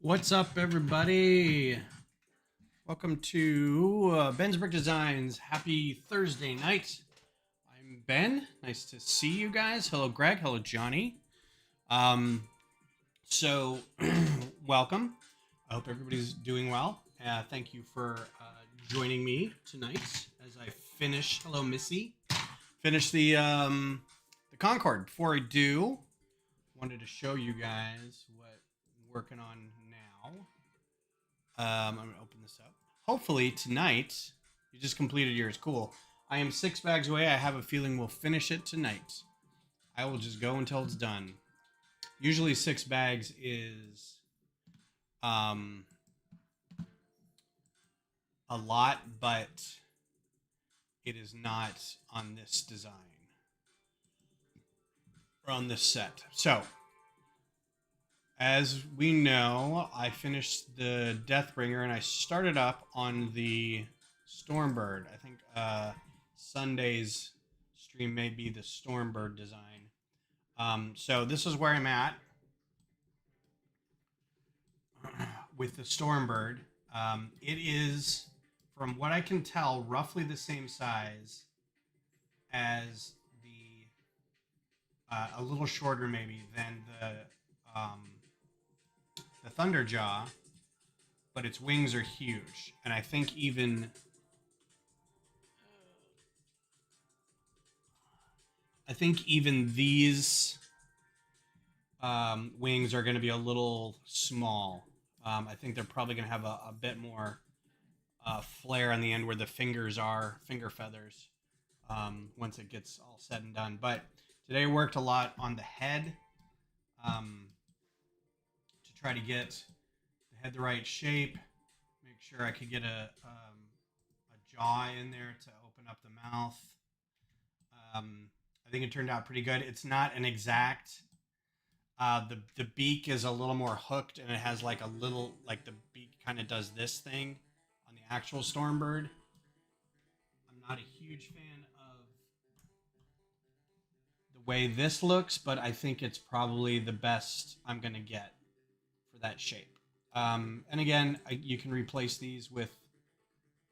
What's up, everybody? Welcome to Ben's Brick Designs. Happy Thursday night. I'm Ben. Nice to see you guys. Hello, Greg. Hello, Johnny. So welcome. I hope everybody's doing well. Thank you for joining me tonight as I finish. Hello, Missy. Finish the Concorde. Before I do, wanted to show you guys what I'm working on now. I'm gonna open this up. Hopefully tonight, you just completed yours. Cool. I am 6 bags away. I have a feeling we'll finish it tonight. I will just go until it's done. Usually 6 bags is a lot, but it is not on this design or on this set. So, as we know, I finished the Deathbringer and I started up on the Stormbird. I think Sunday's stream may be the Stormbird design. So this is where I'm at with the Stormbird. It is, from what I can tell, roughly the same size as the, a little shorter maybe than the Thunderjaw, but its wings are huge, and I think even these wings are going to be a little small. I think they're probably going to have a bit more flare on the end where the fingers are, finger feathers, once it gets all said and done. But today I worked a lot on the head to try to get the head the right shape, make sure I could get a jaw in there to open up the mouth. I think it turned out pretty good. It's not an exact. The beak is a little more hooked, and it has like a little, like the beak kind of does this thing on the actual Stormbird. I'm not a huge fan of the way this looks, but I think it's probably the best I'm gonna get for that shape. And again, you can replace these with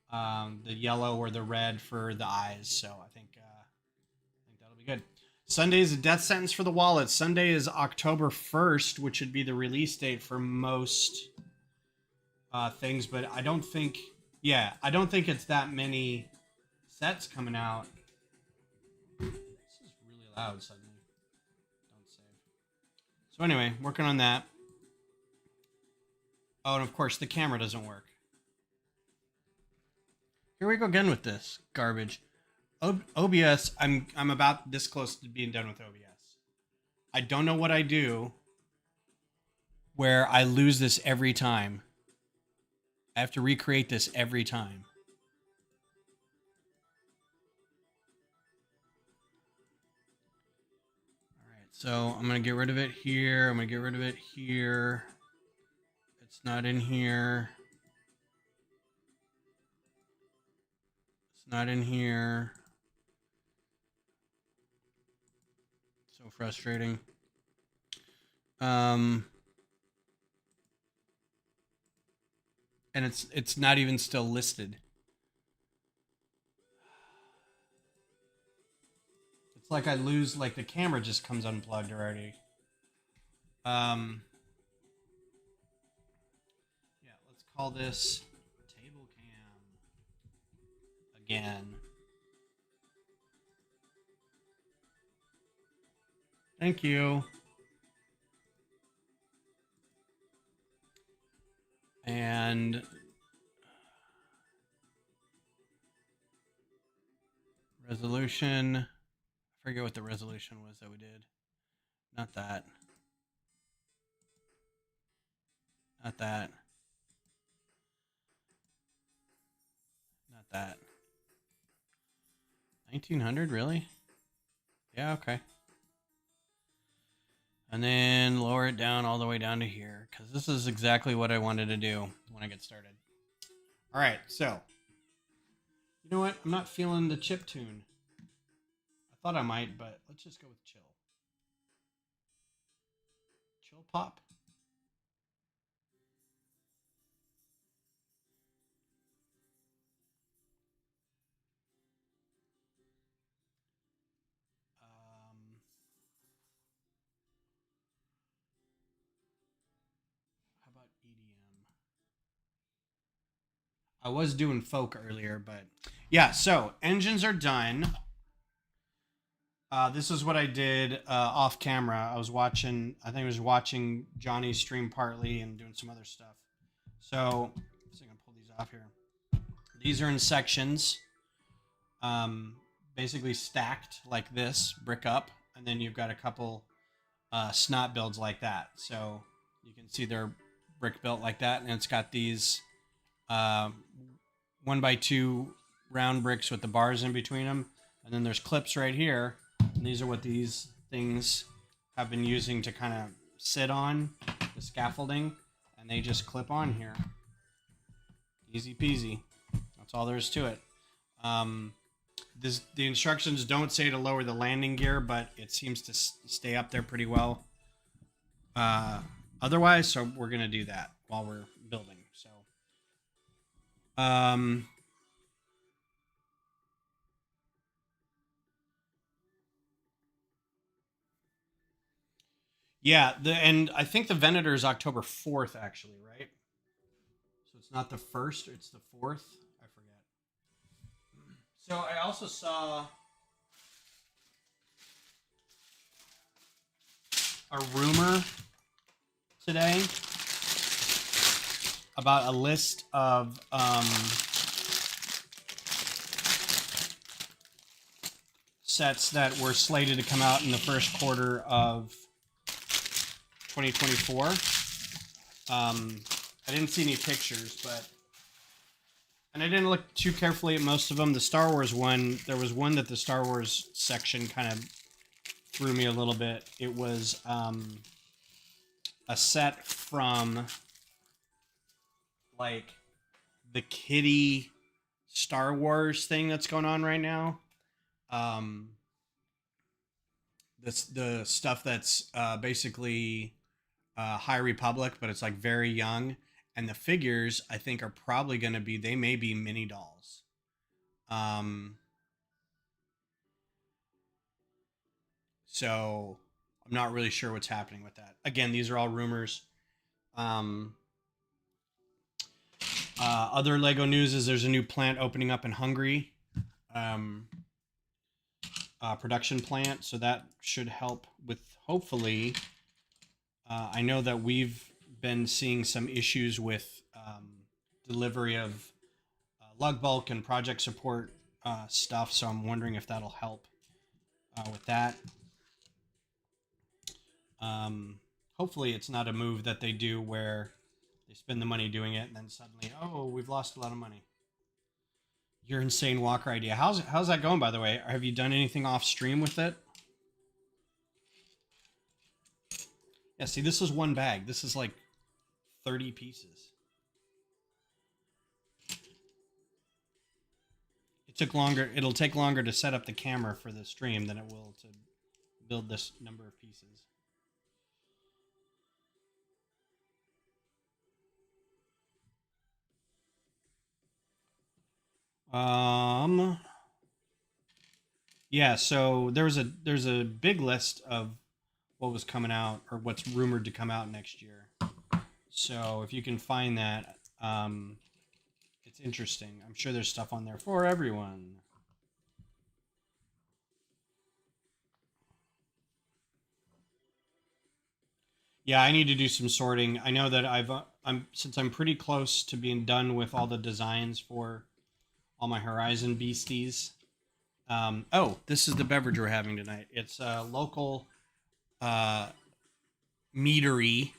the yellow or the red for the eyes. So I think that'll be good. Sunday is a death sentence for the wallet. Sunday is October 1st, which would be the release date for most things. But I don't think, it's that many sets coming out. This is really loud suddenly. Don't save. So anyway, working on that. Oh, and of course the camera doesn't work. Here we go again with this garbage. OBS, I'm about this close to being done with OBS. I don't know what I do where I lose this every time. I have to recreate this every time. All right, so I'm going to get rid of it here. I'm going to get rid of it here. It's not in here. It's not in here. So frustrating. And it's not even still listed. It's like I lose, like the camera just comes unplugged already. Yeah, let's call this table cam again. Thank you. And resolution. I forget what the resolution was that we did. Not that. Not that. Not that. 1900, really? Yeah, okay. And then lower it down all the way down to here, because this is exactly what I wanted to do when I get started. All right, so you know what? I'm not feeling the chip tune. I thought I might, but let's just go with chill. Chill pop. I was doing folk earlier, but yeah. So engines are done. This is what I did off camera. I was watching. I think I was watching Johnny stream partly and doing some other stuff. So let's see if I can pull these off here. These are in sections, basically stacked like this, brick up, and then you've got a couple snot builds like that. So you can see they're brick built like that, and it's got these 1x2 round bricks with the bars in between them, and then there's clips right here, and these are what these things have been using to kind of sit on the scaffolding, and they just clip on here. Easy peasy. That's all there is to it. The instructions don't say to lower the landing gear, but it seems to stay up there pretty well. Otherwise, so we're gonna do that while we're building. So, yeah, and I think the Venator is October 4th, actually, right? So it's not the 1st, it's the 4th. I forget. So I also saw a rumor today about a list of sets that were slated to come out in the first quarter of 2024. I didn't see any pictures, and I didn't look too carefully at most of them. The Star Wars one, there was one that the Star Wars section kind of threw me a little bit. It was a set from like the kiddie Star Wars thing that's going on right now. The stuff that's basically High Republic, but it's like very young. And the figures, I think, are probably going to be, they may be mini dolls. So I'm not really sure what's happening with that. Again, these are all rumors. Other Lego news is there's a new plant opening up in Hungary. Production plant. So that should help with, hopefully, I know that we've been seeing some issues with delivery of lug bulk and project support stuff, so I'm wondering if that'll help with that. Hopefully it's not a move that they do where they spend the money doing it and then suddenly, oh, we've lost a lot of money. Your insane walker idea. How's that going, by the way? Have you done anything off stream with it? Yeah, see, this is one bag. This is like 30 pieces. It'll take longer to set up the camera for the stream than it will to build this number of pieces. Yeah, so there's a big list of what was coming out or what's rumored to come out next year. So if you can find that, it's interesting. I'm sure there's stuff on there for everyone. Yeah, I need to do some sorting. I know that since I'm pretty close to being done with all the designs for all my Horizon beasties. Oh, this is the beverage we're having tonight. It's a local meadery,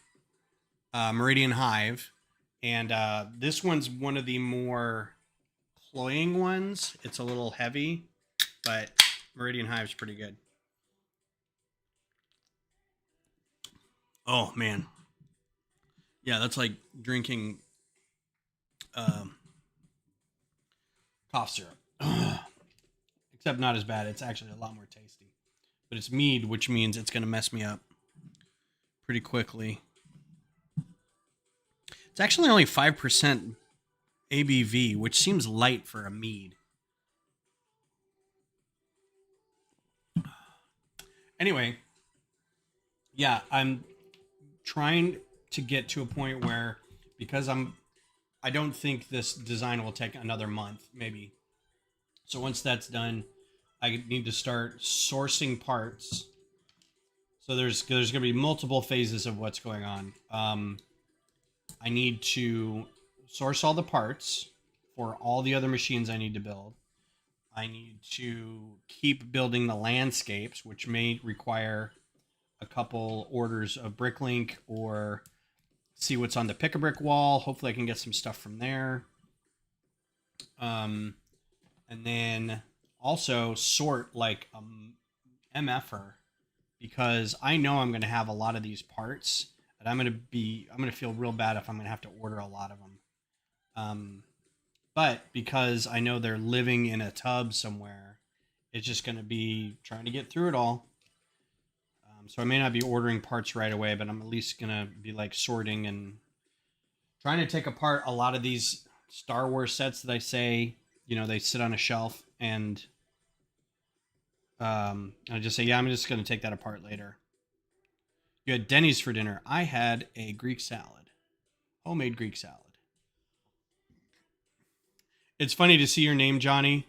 Meridian Hive, and this one's one of the more cloying ones. It's a little heavy, but Meridian Hive's pretty good. Oh man, yeah, that's like drinking cough syrup. Except not as bad. It's actually a lot more tasty. But it's mead, which means it's going to mess me up pretty quickly. It's actually only 5% ABV, which seems light for a mead. Anyway, yeah, I'm trying to get to a point where, because I'm I don't think this design will take another month, maybe. So once that's done, I need to start sourcing parts. So there's going to be multiple phases of what's going on. I need to source all the parts for all the other machines I need to build. I need to keep building the landscapes, which may require a couple orders of Bricklink or see what's on the Pick-a-Brick wall. Hopefully I can get some stuff from there. And then also sort like a MFer, because I know I'm going to have a lot of these parts, and I'm going to feel real bad if I'm going to have to order a lot of them. But because I know they're living in a tub somewhere, it's just going to be trying to get through it all. So I may not be ordering parts right away, but I'm at least going to be like sorting and trying to take apart a lot of these Star Wars sets that I say, you know, they sit on a shelf, and I just say, yeah, I'm just going to take that apart later. You had Denny's for dinner. I had a Greek salad, homemade Greek salad. It's funny to see your name, Johnny.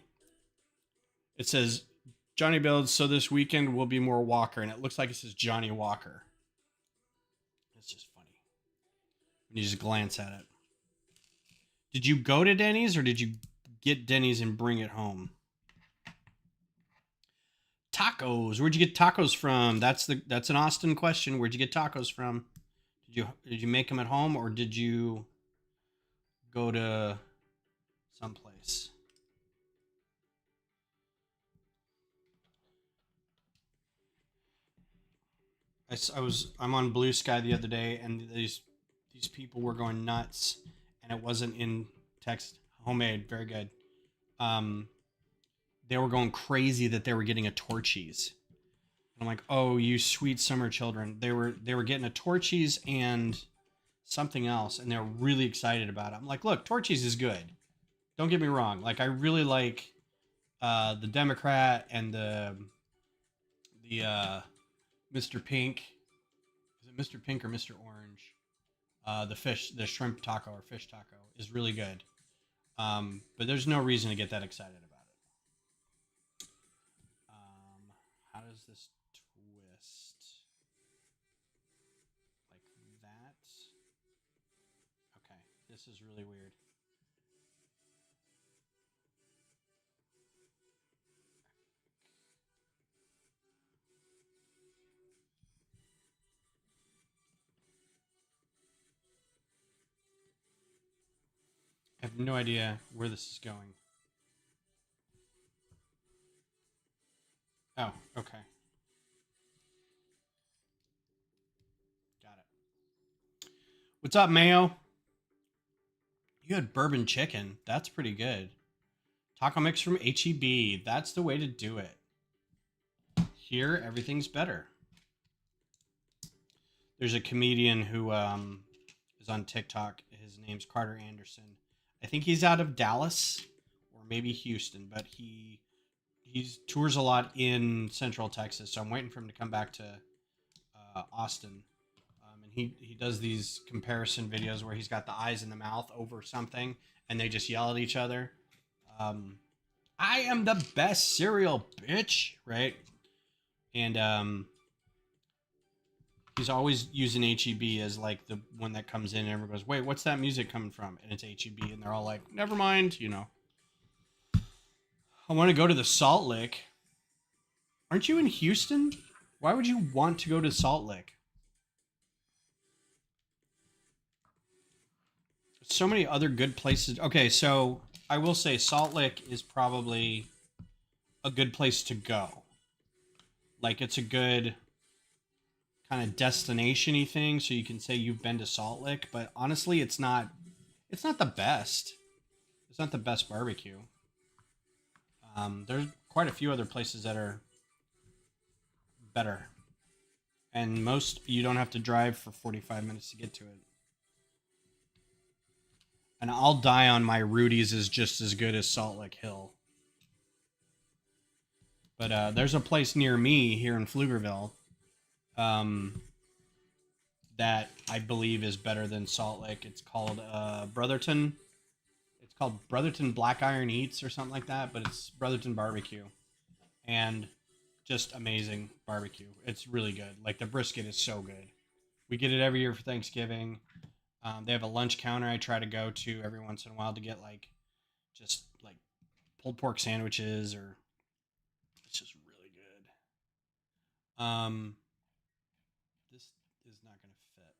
It says Johnny builds, so this weekend will be more Walker, and it looks like it says Johnny Walker. It's just funny when you just glance at it. Did you go to Denny's, or did you get Denny's and bring it home? Tacos. Where'd you get tacos from? That's an Austin question. Where'd you get tacos from? Did you make them at home, or did you go to someplace? I'm on Blue Sky the other day, and these people were going nuts, and it wasn't in text. Homemade, very good. They were going crazy that they were getting a Torchy's. I'm like, oh, you sweet summer children. They were getting a Torchy's and something else, and they're really excited about it. I'm like, look, Torchy's is good. Don't get me wrong. Like, I really like the Democrat and the Mr. Pink. Is it Mr. Pink or Mr. Orange? The shrimp taco or fish taco is really good. But there's no reason to get that excited about it. How does this twist? Like that? Okay, this is really weird. I have no idea where this is going. Oh, okay. Got it. What's up, Mayo? You had bourbon chicken. That's pretty good. Taco mix from HEB. That's the way to do it. Here, everything's better. There's a comedian who is on TikTok. His name's Carter Anderson. I think he's out of Dallas or maybe Houston, but he tours a lot in Central Texas. So I'm waiting for him to come back to Austin. And he does these comparison videos where he's got the eyes in the mouth over something, and they just yell at each other. I am the best cereal, bitch, right? And he's always using HEB as like the one that comes in, and everyone goes, wait, what's that music coming from? And it's HEB, and they're all like, never mind, you know. I want to go to the Salt Lick. Aren't you in Houston? Why would you want to go to Salt Lick? So many other good places. Okay, so I will say Salt Lick is probably a good place to go. Like, it's a good kind of destination-y thing, so you can say you've been to Salt Lick, but honestly, it's not the best. It's not the best barbecue. There's quite a few other places that are better. And most, you don't have to drive for 45 minutes to get to it. And I'll die on my Rudy's is just as good as Salt Lick Hill. But there's a place near me here in Pflugerville that I believe is better than Salt Lick. It's called Brotherton. called Brotherton Black Iron Eats or something like that, but it's Brotherton barbecue, and just amazing barbecue. It's really good. Like the brisket is so good. We get it every year for Thanksgiving. They have a lunch counter I try to go to every once in a while to get like just like pulled pork sandwiches, or it's just really good. This is not going to fit.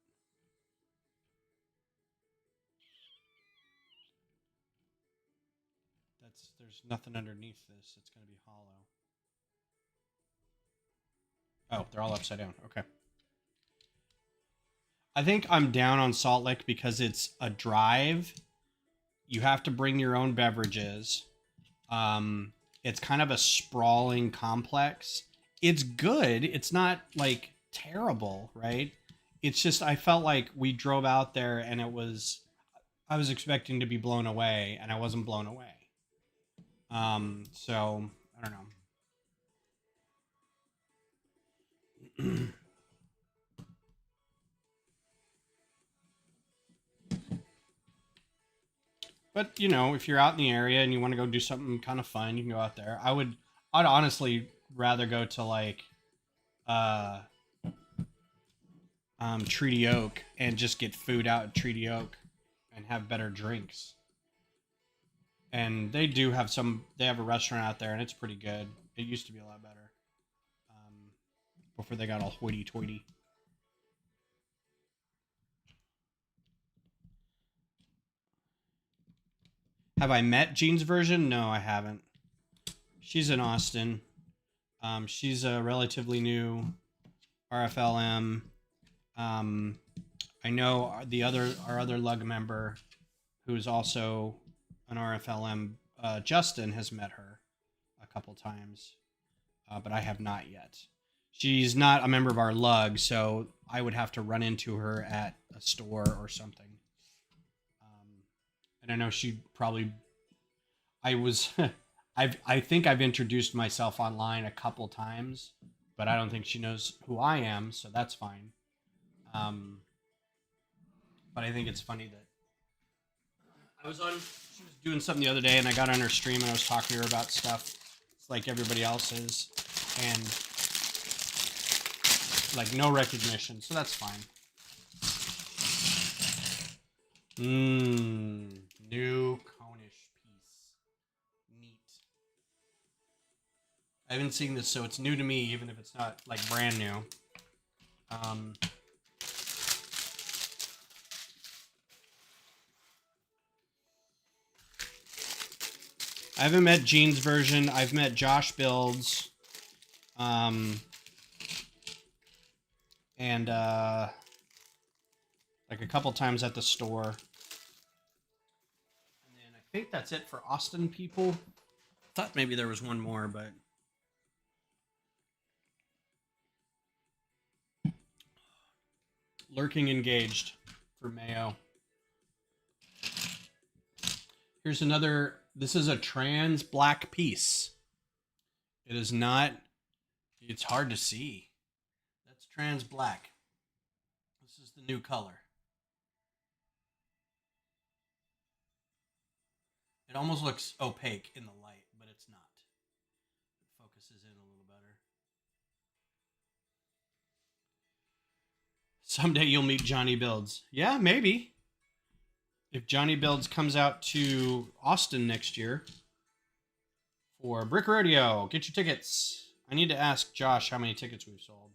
There's nothing underneath this. It's going to be hollow. Oh, they're all upside down. Okay. I think I'm down on Salt Lick because it's a drive. You have to bring your own beverages. It's kind of a sprawling complex. It's good. It's not like terrible, right? It's just I felt like we drove out there and I was expecting to be blown away and I wasn't blown away. So I don't know. But you know, if you're out in the area and you want to go do something kind of fun, you can go out there. I'd honestly rather go to like uh Treaty Oak and just get food out at Treaty Oak and have better drinks. And they do have they have a restaurant out there and it's pretty good. It used to be a lot better. Before they got all hoity toity. Have I met Jean's version? No, I haven't. She's in Austin. She's a relatively new RFLM. I know our other lug member, who's also an RFLM, Justin, has met her a couple times, but I have not yet. She's not a member of our lug, so I would have to run into her at a store or something. And I know she probably. I think I've introduced myself online a couple times, but I don't think she knows who I am, so that's fine. But I think it's funny that she was doing something the other day, and I got on her stream and I was talking to her about stuff. It's like everybody else is, and like no recognition, so that's fine. New conish piece. Neat. I haven't seen this, so it's new to me, even if it's not like brand new. I haven't met Gene's version. I've met Josh Builds. And like a couple times at the store. And then I think that's it for Austin people. Thought maybe there was one more, but Lurking Engaged for Mayo. Here's another. This is a trans black piece. It is not. It's hard to see. That's trans black. This is the new color. It almost looks opaque in the light, but it's not. It focuses in a little better. Someday you'll meet Johnny Builds. Yeah, maybe. If Johnny Builds comes out to Austin next year for Brick Rodeo, get your tickets. I need to ask Josh how many tickets we've sold.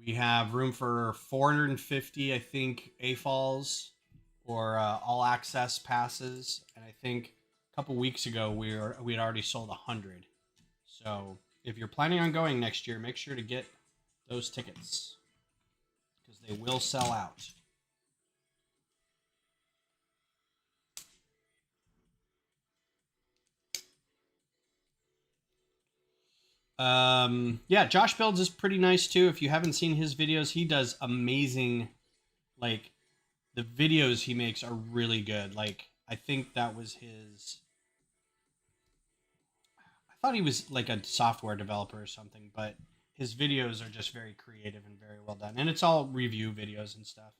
We have room for 450, I think, AFALs or all access passes, and I think a couple weeks ago we had already sold 100. So if you're planning on going next year, make sure to get those tickets because they will sell out. Yeah, Josh Builds is pretty nice too. If you haven't seen his videos, he does amazing. Like, the videos he makes are really good. Like, I think that was his. I thought he was like a software developer or something, but his videos are just very creative and very well done. And it's all review videos and stuff.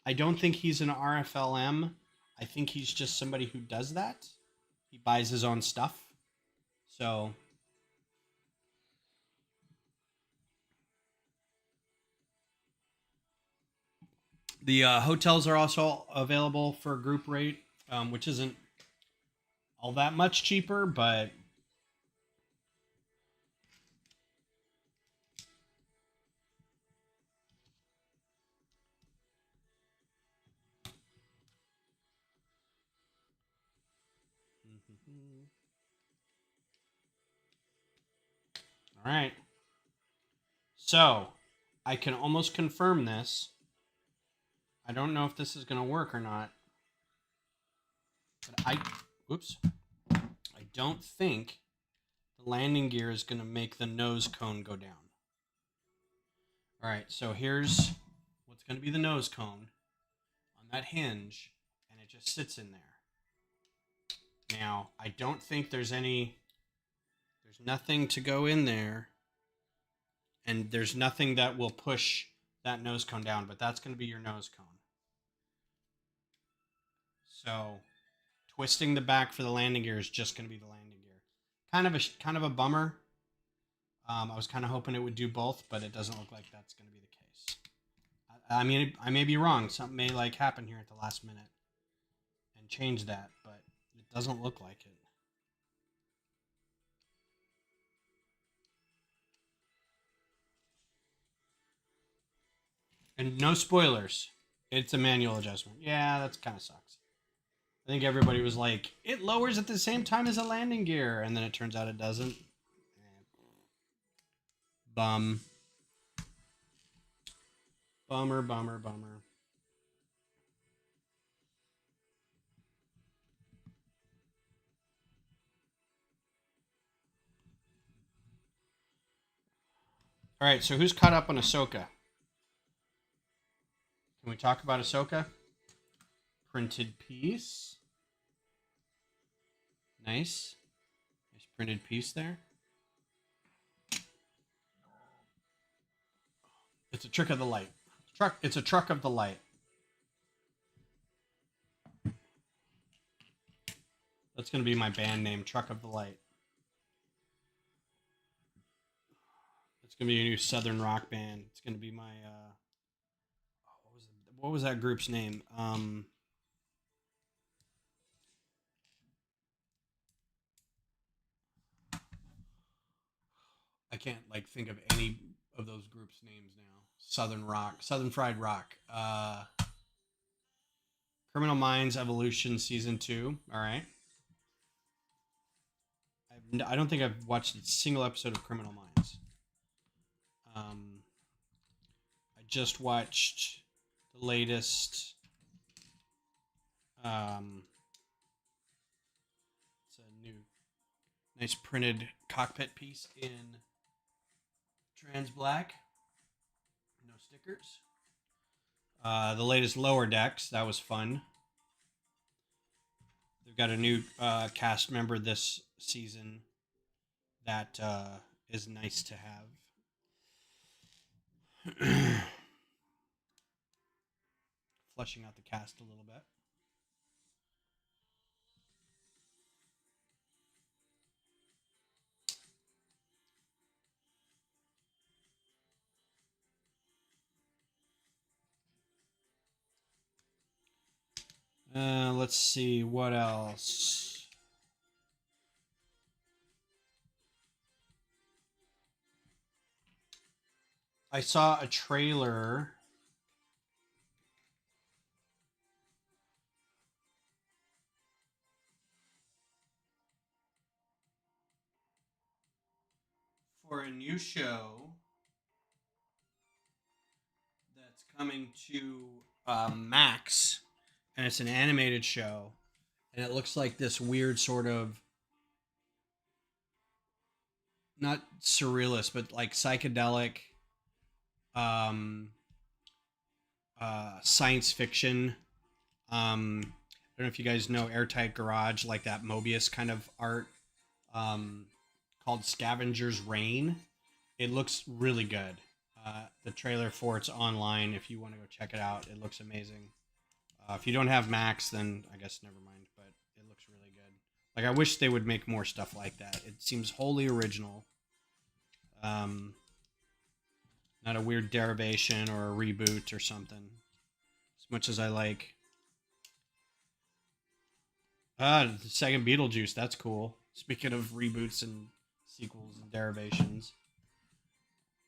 I don't think he's an RFLM. I think he's just somebody who does that. He buys his own stuff. So the hotels are also available for group rate, which isn't all that much cheaper, but all right. So I can almost confirm this. I don't know if this is going to work or not. But I don't think the landing gear is going to make the nose cone go down. All right, so here's what's going to be the nose cone on that hinge, and it just sits in there. Now, I don't think there's nothing to go in there, and there's nothing that will push that nose cone down, but that's going to be your nose cone. So twisting the back for the landing gear is just going to be the landing gear. Kind of a bummer. I was kind of hoping it would do both, but it doesn't look like that's going to be the case. I mean, I may be wrong. Something may like happen here at the last minute and change that, but it doesn't look like it. And no spoilers. It's a manual adjustment. Yeah, that kind of sucks. I think everybody was like, it lowers at the same time as a landing gear, and then it turns out it doesn't. Bum. Bummer, bummer, bummer. All right, so who's caught up on Ahsoka? Can we talk about Ahsoka? Printed piece. Nice. Nice printed piece there. It's a trick of the light. It's a truck of the light. That's going to be my band name, Truck of the Light. It's going to be a new Southern rock band. It's going to be my what was that group's name? I can't like think of any of those groups' names now. Southern Fried Rock. Criminal Minds Evolution Season 2. All right. I don't think I've watched a single episode of Criminal Minds. I just watched the latest. It's a new, nice printed cockpit piece in trans black. No stickers. The latest Lower Decks. That was fun. They've got a new cast member this season that is nice to have. Fleshing out the cast a little bit. Let's see what else. I saw a trailer for a new show that's coming to Max, and it's an animated show, and it looks like this weird sort of not surrealist, but like psychedelic science fiction. I don't know if you guys know Airtight Garage, like that Mobius kind of art, called Scavenger's Reign. It looks really good. The trailer for it's online if you want to go check it out. It looks amazing. If you don't have Max, then I guess never mind. But it looks really good. Like I wish they would make more stuff like that. It seems wholly original. Not a weird derivation or a reboot or something. As much as I like. The second Beetlejuice. That's cool. Speaking of reboots and sequels and derivations.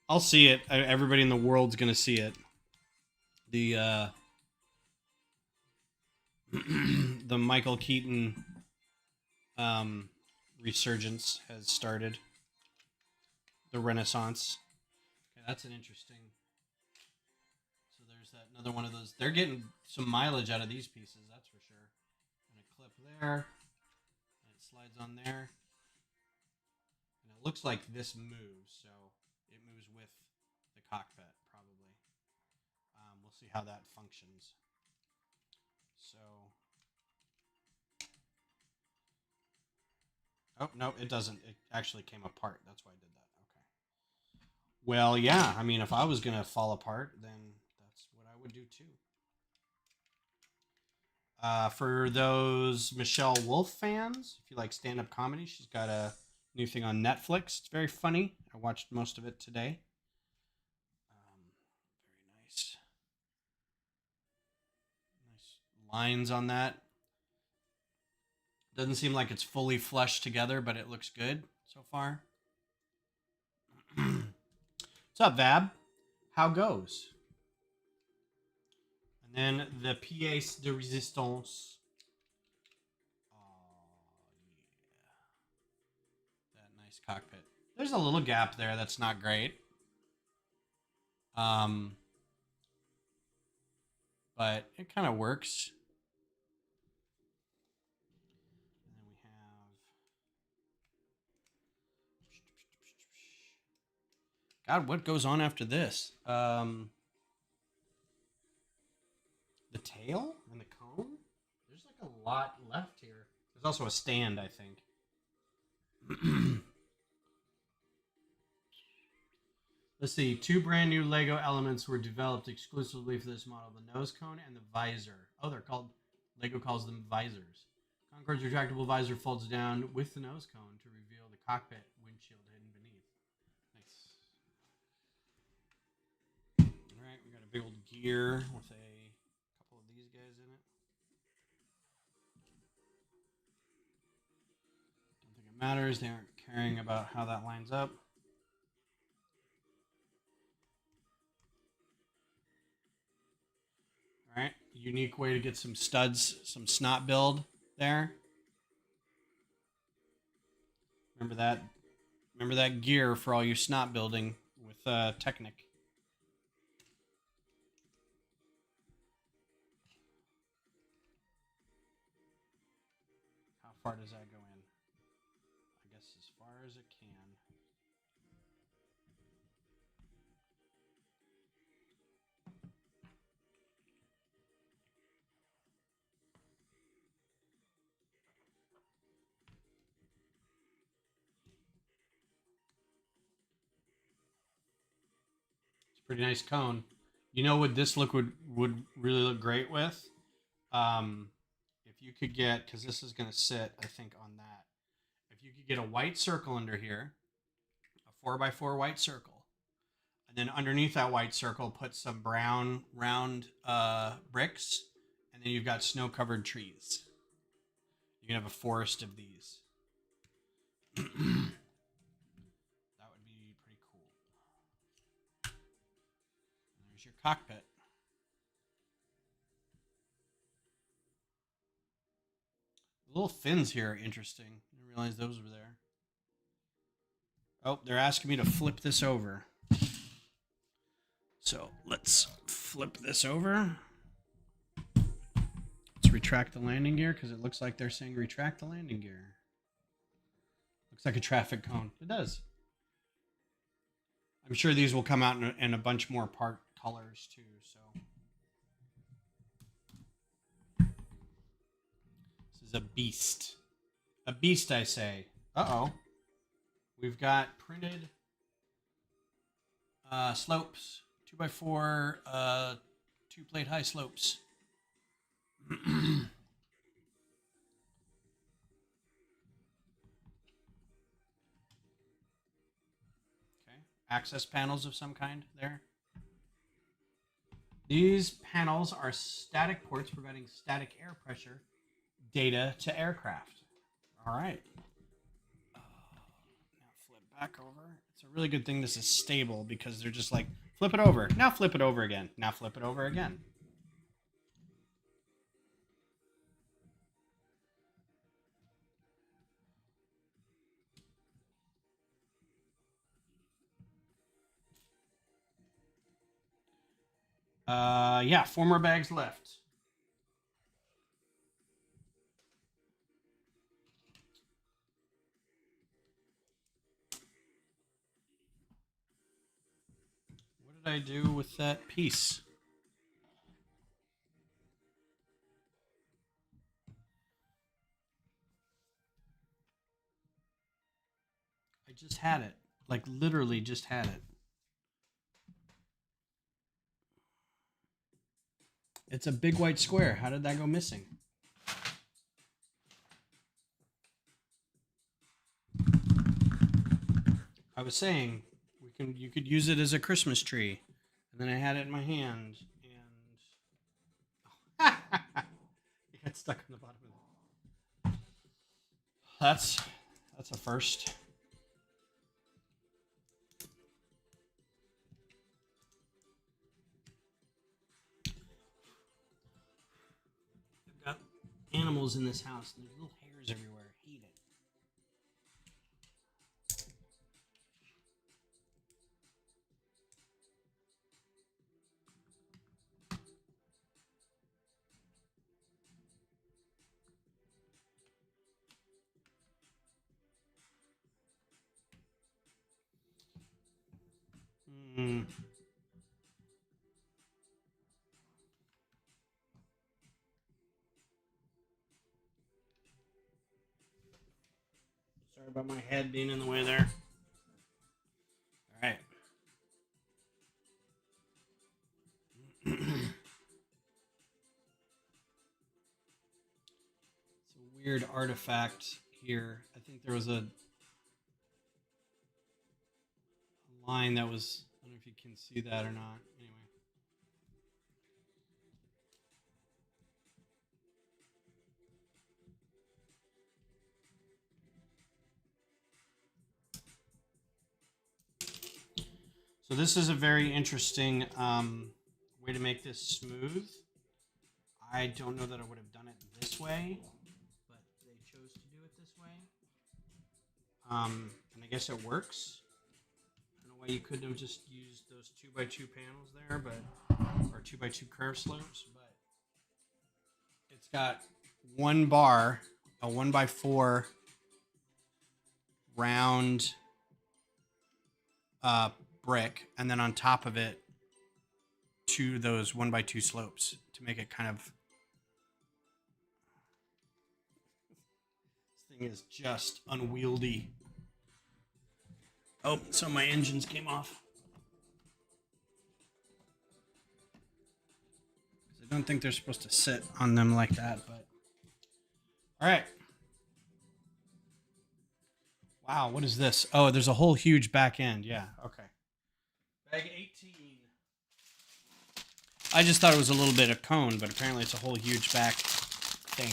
I'll see it. Everybody in the world's gonna see it. The the Michael Keaton resurgence has started. The Renaissance. Okay, that's an interesting. So there's that another one of those. They're getting some mileage out of these pieces, that's for sure. And a clip there. And it slides on there. And it looks like this moves, so it moves with the cockpit, probably. We'll see how that functions. So. Oh, no, it doesn't. It actually came apart. That's why I did that. Okay. Well, yeah. I mean, if I was going to fall apart, then that's what I would do too. For those Michelle Wolf fans, if you like stand-up comedy, she's got a new thing on Netflix. It's very funny. I watched most of it today. Very nice. Nice lines on that. Doesn't seem like it's fully fleshed together, but it looks good so far. What's up, Vab? How goes? And then the pièce de résistance. Oh, yeah. That nice cockpit. There's a little gap there that's not great. But it kind of works. God, what goes on after this? The tail and the cone? There's like a lot left here. There's also a stand, I think. Let's see. 2 brand new Lego elements were developed exclusively for this model. The nose cone and the visor. Oh, they're called... Lego calls them visors. Concorde's retractable visor folds down with the nose cone to reveal the cockpit windshield hidden beneath. Alright, we got a big old gear with a couple of these guys in it. Don't think it matters. They aren't caring about how that lines up. Alright, unique way to get some studs, some snot build there. Remember that? Remember that gear for all you snot building with Technic. How far does that go in? I guess as far as it can. It's a pretty nice cone. You know what this look would really look great with? If you could get, because this is going to sit, I think, on that. If you could get a white circle under here, a 4x4 white circle, and then underneath that white circle, put some brown round bricks, and then you've got snow-covered trees. You can have a forest of these. That would be pretty cool. And there's your cockpit. The little fins here are interesting. I didn't realize those were there. Oh, they're asking me to flip this over. So let's flip this over. Let's retract the landing gear because it looks like they're saying retract the landing gear. Looks like a traffic cone. It does. I'm sure these will come out in a bunch more part colors too. So this is a beast. A beast, I say. Uh-oh. We've got printed slopes. 2x4 2-plate high slopes. Okay. Access panels of some kind there. These panels are static ports providing static air pressure data to aircraft. All right. Now flip back over. It's a really good thing this is stable because they're just like, flip it over. Now flip it over again. Now flip it over again. Yeah, 4 more bags left. What did I do with that piece? I just had it. Like, literally just had it. It's a big white square. How did that go missing? I was saying you could use it as a Christmas tree. And then I had it in my hand and it got stuck on the bottom of it. That's a first. I've got animals in this house and there's little hairs everywhere. I hate it. Sorry about my head being in the way there. All right. It's a weird artifact here. I think there was a line that was, I don't know if you can see that or not. Anyway. So this is a very interesting way to make this smooth. I don't know that I would have done it this way, but they chose to do it this way. And I guess it works. I don't know why you couldn't have just used those 2x2 panels there, or 2x2 curve slopes, but it's got one bar, a 1x4 round brick, and then on top of it, 2 those 1x2 slopes to make it kind of. This thing is just unwieldy. Oh, so my engines came off. I don't think they're supposed to sit on them like that, but. All right. Wow, what is this? Oh, there's a whole huge back end. Yeah, okay. Bag 18. I just thought it was a little bit of cone, but apparently it's a whole huge back thing.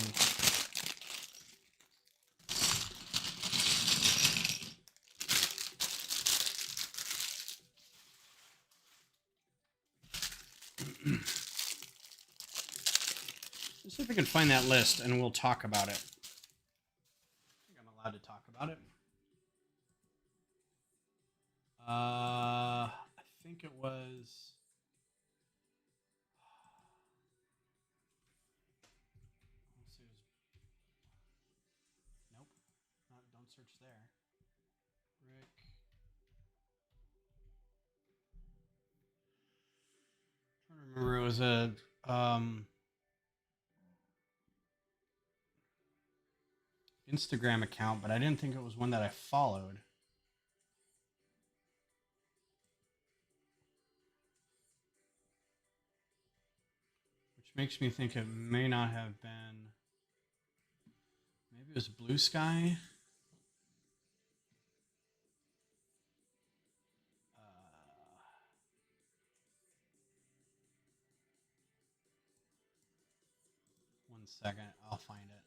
Let's see if I can find that list and we'll talk about it. I think I'm allowed to talk about it. I think it was. Nope. Don't search there. Rick. I don't remember. It was a Instagram account, but I didn't think it was one that I followed. Which makes me think it may not have been. Maybe it was Blue Sky. One second, I'll find it.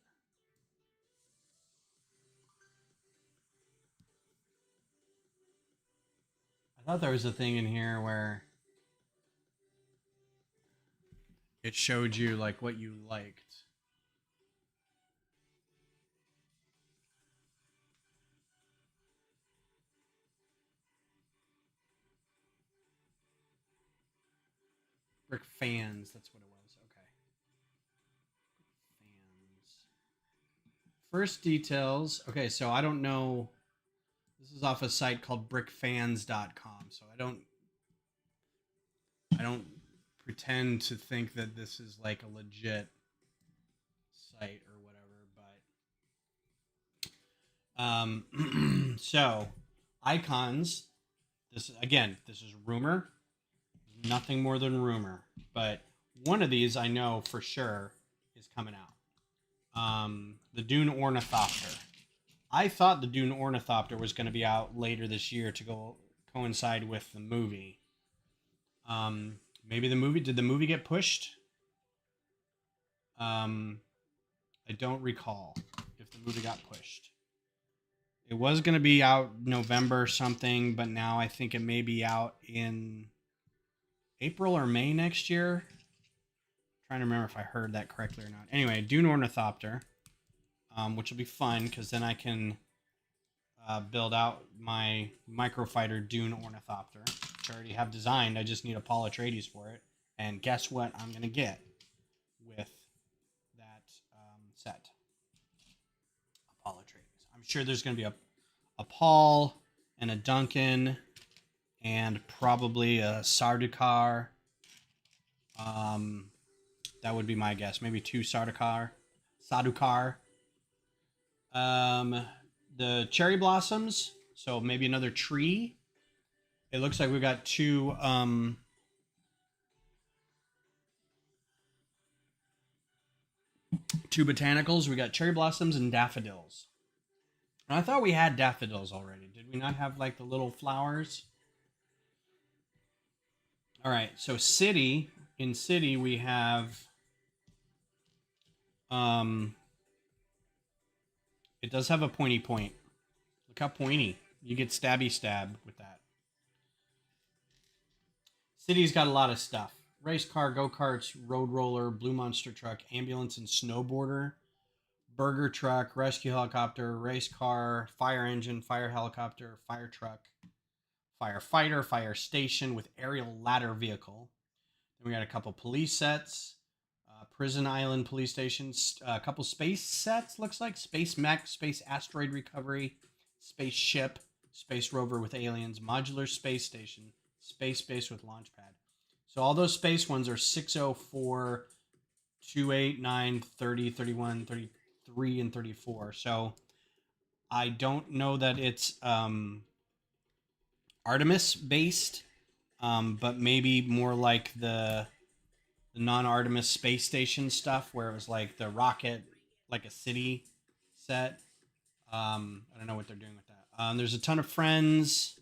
I thought there was a thing in here where it showed you like what you liked. Brick fans, that's what it was. Okay. Fans. First details. Okay, so I don't know. This is off a site called brickfans.com. So I don't pretend to think that this is like a legit site or whatever, but so icons. This is rumor. Nothing more than rumor, but one of these I know for sure is coming out. The Dune Ornithopter. I thought the Dune Ornithopter was going to be out later this year to coincide with the movie. Maybe did the movie get pushed? I don't recall if the movie got pushed. It was going to be out November something, but now I think it may be out in April or May next year. I'm trying to remember if I heard that correctly or not. Anyway, Dune Ornithopter, which will be fun because then I can build out my microfighter Dune Ornithopter, which I already have designed. I just need a Paul Atreides for it. And guess what I'm going to get with that set? A Paul Atreides. I'm sure there's going to be a Paul and a Duncan and probably a Sardaukar. That would be my guess. Maybe 2 Sardaukar. The cherry blossoms. So maybe another tree. It looks like we got 2 botanicals. We got cherry blossoms and daffodils. And I thought we had daffodils already. Did we not have like the little flowers? All right, so city. In city, we have. It does have a pointy point. Look how pointy. You get stabby stab with that. City's got a lot of stuff. Race car, go-karts, road roller, blue monster truck, ambulance and snowboarder, burger truck, rescue helicopter, race car, fire engine, fire helicopter, fire truck, firefighter, fire station with aerial ladder vehicle. Then we got a couple police sets, prison island police stations, a couple space sets, looks like. Space mech, space asteroid recovery, spaceship, space rover with aliens, modular space station, space base with launch pad. So all those space ones are 604, 28, 9, 30, 31, 33, and 34. So I don't know that it's Artemis based, but maybe more like the non-Artemis space station stuff where it was like the rocket, like a city set. I don't know what they're doing with that. There's a ton of Friends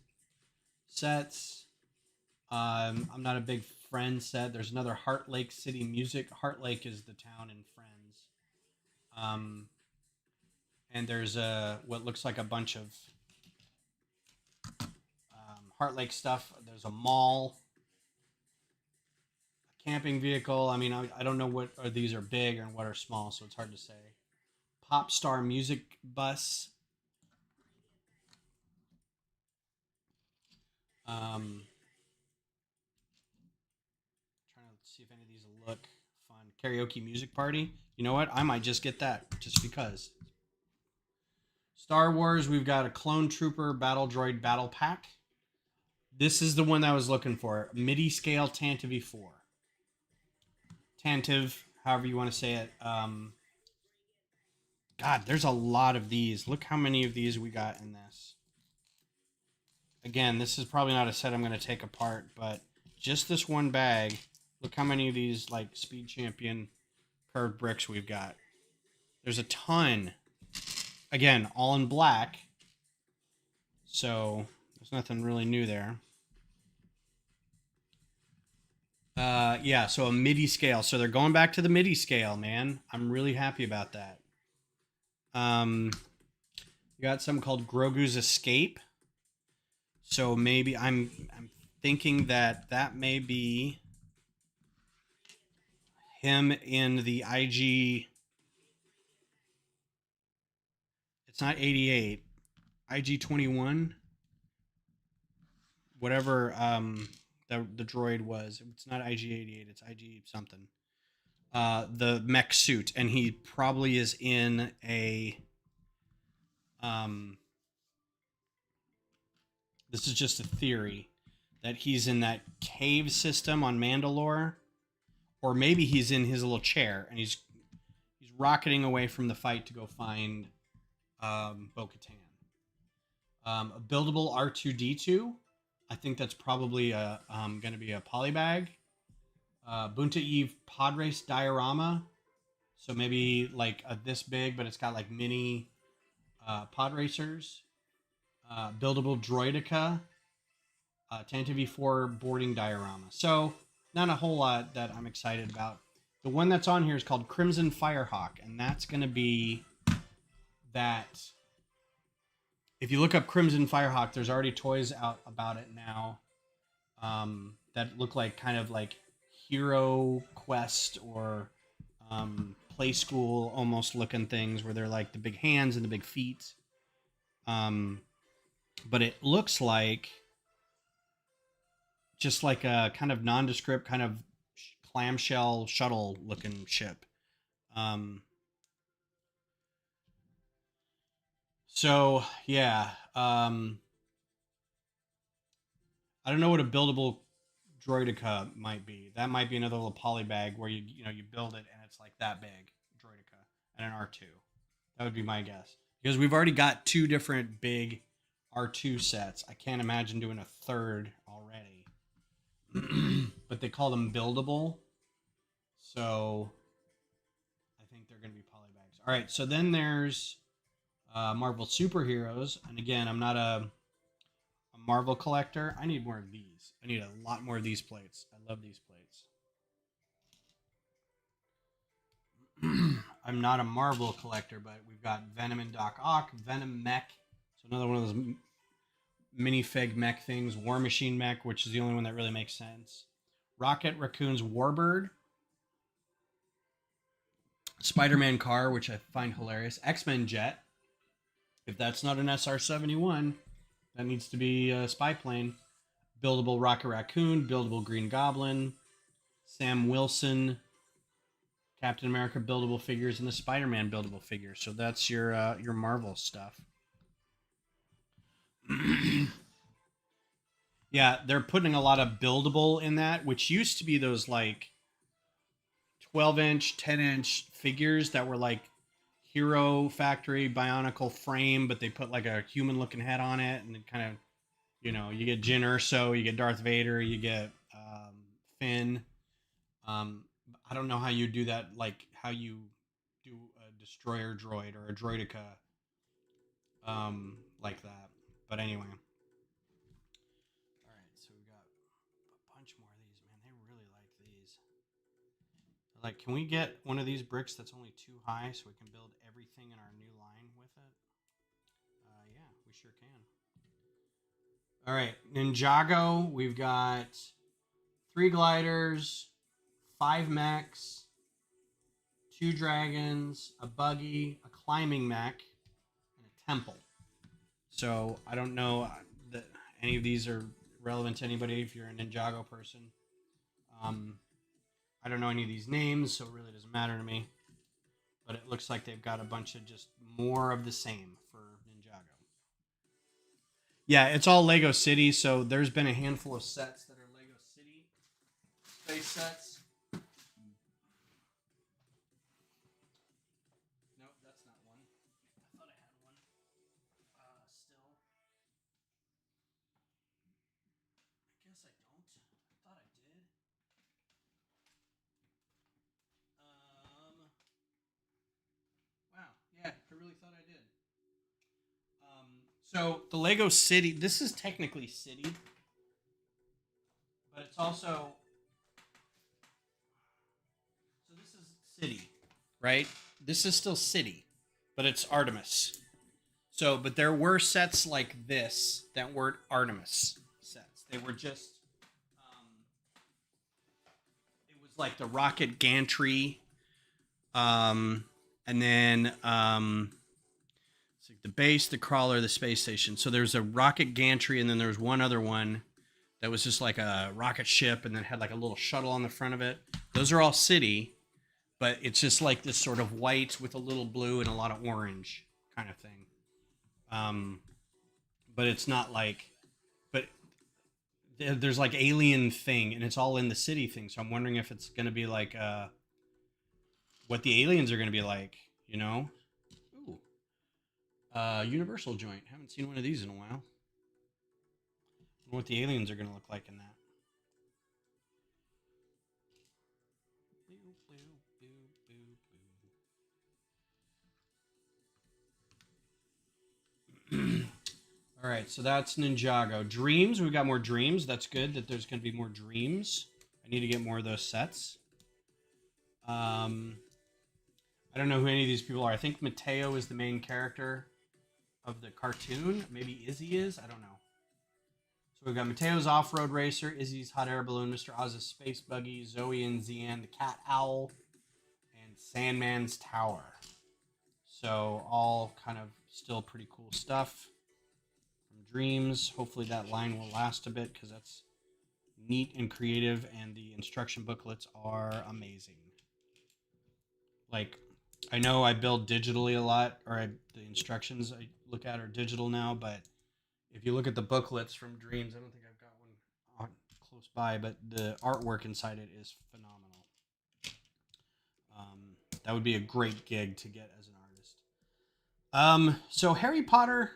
sets. I'm not a big Friends set. There's another Heart Lake City Music. Heart Lake is the town in Friends. And there's what looks like a bunch of Heart Lake stuff. There's a mall, a camping vehicle. I mean, I don't know what these are big and what are small, so it's hard to say. Pop star music bus. Trying to see if any of these look fun. Karaoke music party. You know what? I might just get that just because. Star Wars, we've got a Clone Trooper Battle Droid Battle Pack. This is the one that I was looking for. MIDI scale Tantive 4. Tantive, however you want to say it. God, there's a lot of these. Look how many of these we got in this. Again, this is probably not a set I'm going to take apart, but just this one bag Look how many of these like Speed Champion curved bricks we've got. There's a ton. Again, all in black. So there's nothing really new there. Yeah, so a MIDI scale. So they're going back to the MIDI scale, man. I'm really happy about that. You got something called Grogu's Escape. So maybe I'm thinking that may be him in the IG. It's not 88. IG 21. Whatever the droid was. It's not IG 88. It's IG something. The mech suit, and he probably is in a. This is just a theory that he's in that cave system on Mandalore, or maybe he's in his little chair and he's rocketing away from the fight to go find Bo-Katan. A buildable R2D2. I think that's probably going to be a polybag. Bunta Eve pod race diorama. So maybe like this big, but it's got like mini pod racers. Buildable droidica. Tantive V4 boarding diorama. So not a whole lot that I'm excited about. The one that's on here is called Crimson Firehawk, and that's going to be that. If you look up Crimson Firehawk, there's already toys out about it now that look like kind of like Hero Quest or Play School almost looking things where they're like the big hands and the big feet. But it looks like just like a kind of nondescript kind of clamshell shuttle looking ship. So yeah, I don't know what a buildable droidica might be. That might be another little poly bag where you build it and it's like that big droidica and an R2. That would be my guess because we've already got two different big R2 sets. I can't imagine doing a third already. But they call them buildable, so I think they're going to be polybags. All right, so then there's Marvel superheroes, and again, I'm not a Marvel collector. I need more of these. I need a lot more of these plates. I love these plates. I'm not a Marvel collector, but we've got Venom and Doc Ock, Venom Mech, so another one of those minifig mech things, War Machine Mech, which is the only one that really makes sense. Rocket Raccoon's Warbird. Spider-Man car, which I find hilarious. X-Men jet. If that's not an SR-71, that needs to be a spy plane. Buildable Rocket Raccoon, buildable Green Goblin, Sam Wilson, Captain America buildable figures, and the Spider-Man buildable figures. So that's your Marvel stuff. Yeah, they're putting a lot of buildable in that, which used to be those like 12-inch, 10-inch figures that were like Hero Factory Bionicle frame, but they put like a human-looking head on it, and it kind of, you get Jyn Erso, you get Darth Vader, you get Finn. I don't know how you do that, like how you do a destroyer droid or a droidica like that. But anyway. All right, so we got a bunch more of these, man. They really like these. Like, can we get one of these bricks that's only too high so we can build everything in our new line with it? Yeah, we sure can. All right, Ninjago. We've got 3 gliders, 5 mechs, 2 dragons, a buggy, a climbing mech, and a temple. So I don't know that any of these are relevant to anybody if you're a Ninjago person. I don't know any of these names, so it really doesn't matter to me. But it looks like they've got a bunch of just more of the same for Ninjago. Yeah, it's all Lego City, so there's been a handful of sets that are Lego City space sets. Nope, that's not one. I thought I had one. Still. I guess I don't. I thought I did. thought I did. So the Lego City, this is technically City, but it's also, so this is City, right? This is still City, but it's Artemis. So, but there were sets like this that weren't Artemis sets. They were just, it was like the rocket gantry, and then it's like the base, the crawler, the space station. So there's a rocket gantry, and then there's one other one that was just like a rocket ship, and then had like a little shuttle on the front of it. Those are all City, but it's just like this sort of white with a little blue and a lot of orange kind of thing. But it's not like, but there's like alien thing, and it's all in the City thing. So I'm wondering if it's going to be like, what the aliens are going to be like, you know? Ooh. Universal joint. Haven't seen one of these in a while. I wonder what the aliens are going to look like in that. All right, so that's Ninjago. Dreams, we've got more Dreams. That's good that there's going to be more Dreams. I need to get more of those sets. I don't know who any of these people are. I think Mateo is the main character of the cartoon. Maybe Izzy is. I don't know. So we've got Mateo's off-road racer, Izzy's hot air balloon, Mr. Oz's space buggy, Zoe and Zian, the cat owl, and Sandman's tower. So all kind of still pretty cool stuff from Dreams. Hopefully that line will last a bit because that's neat and creative, and the instruction booklets are amazing. Like, I know I build digitally a lot, or the instructions I look at are digital now, but if you look at the booklets from Dreams, I don't think I've got one on close by, but the artwork inside it is phenomenal. That would be a great gig to get as an artist. So Harry Potter,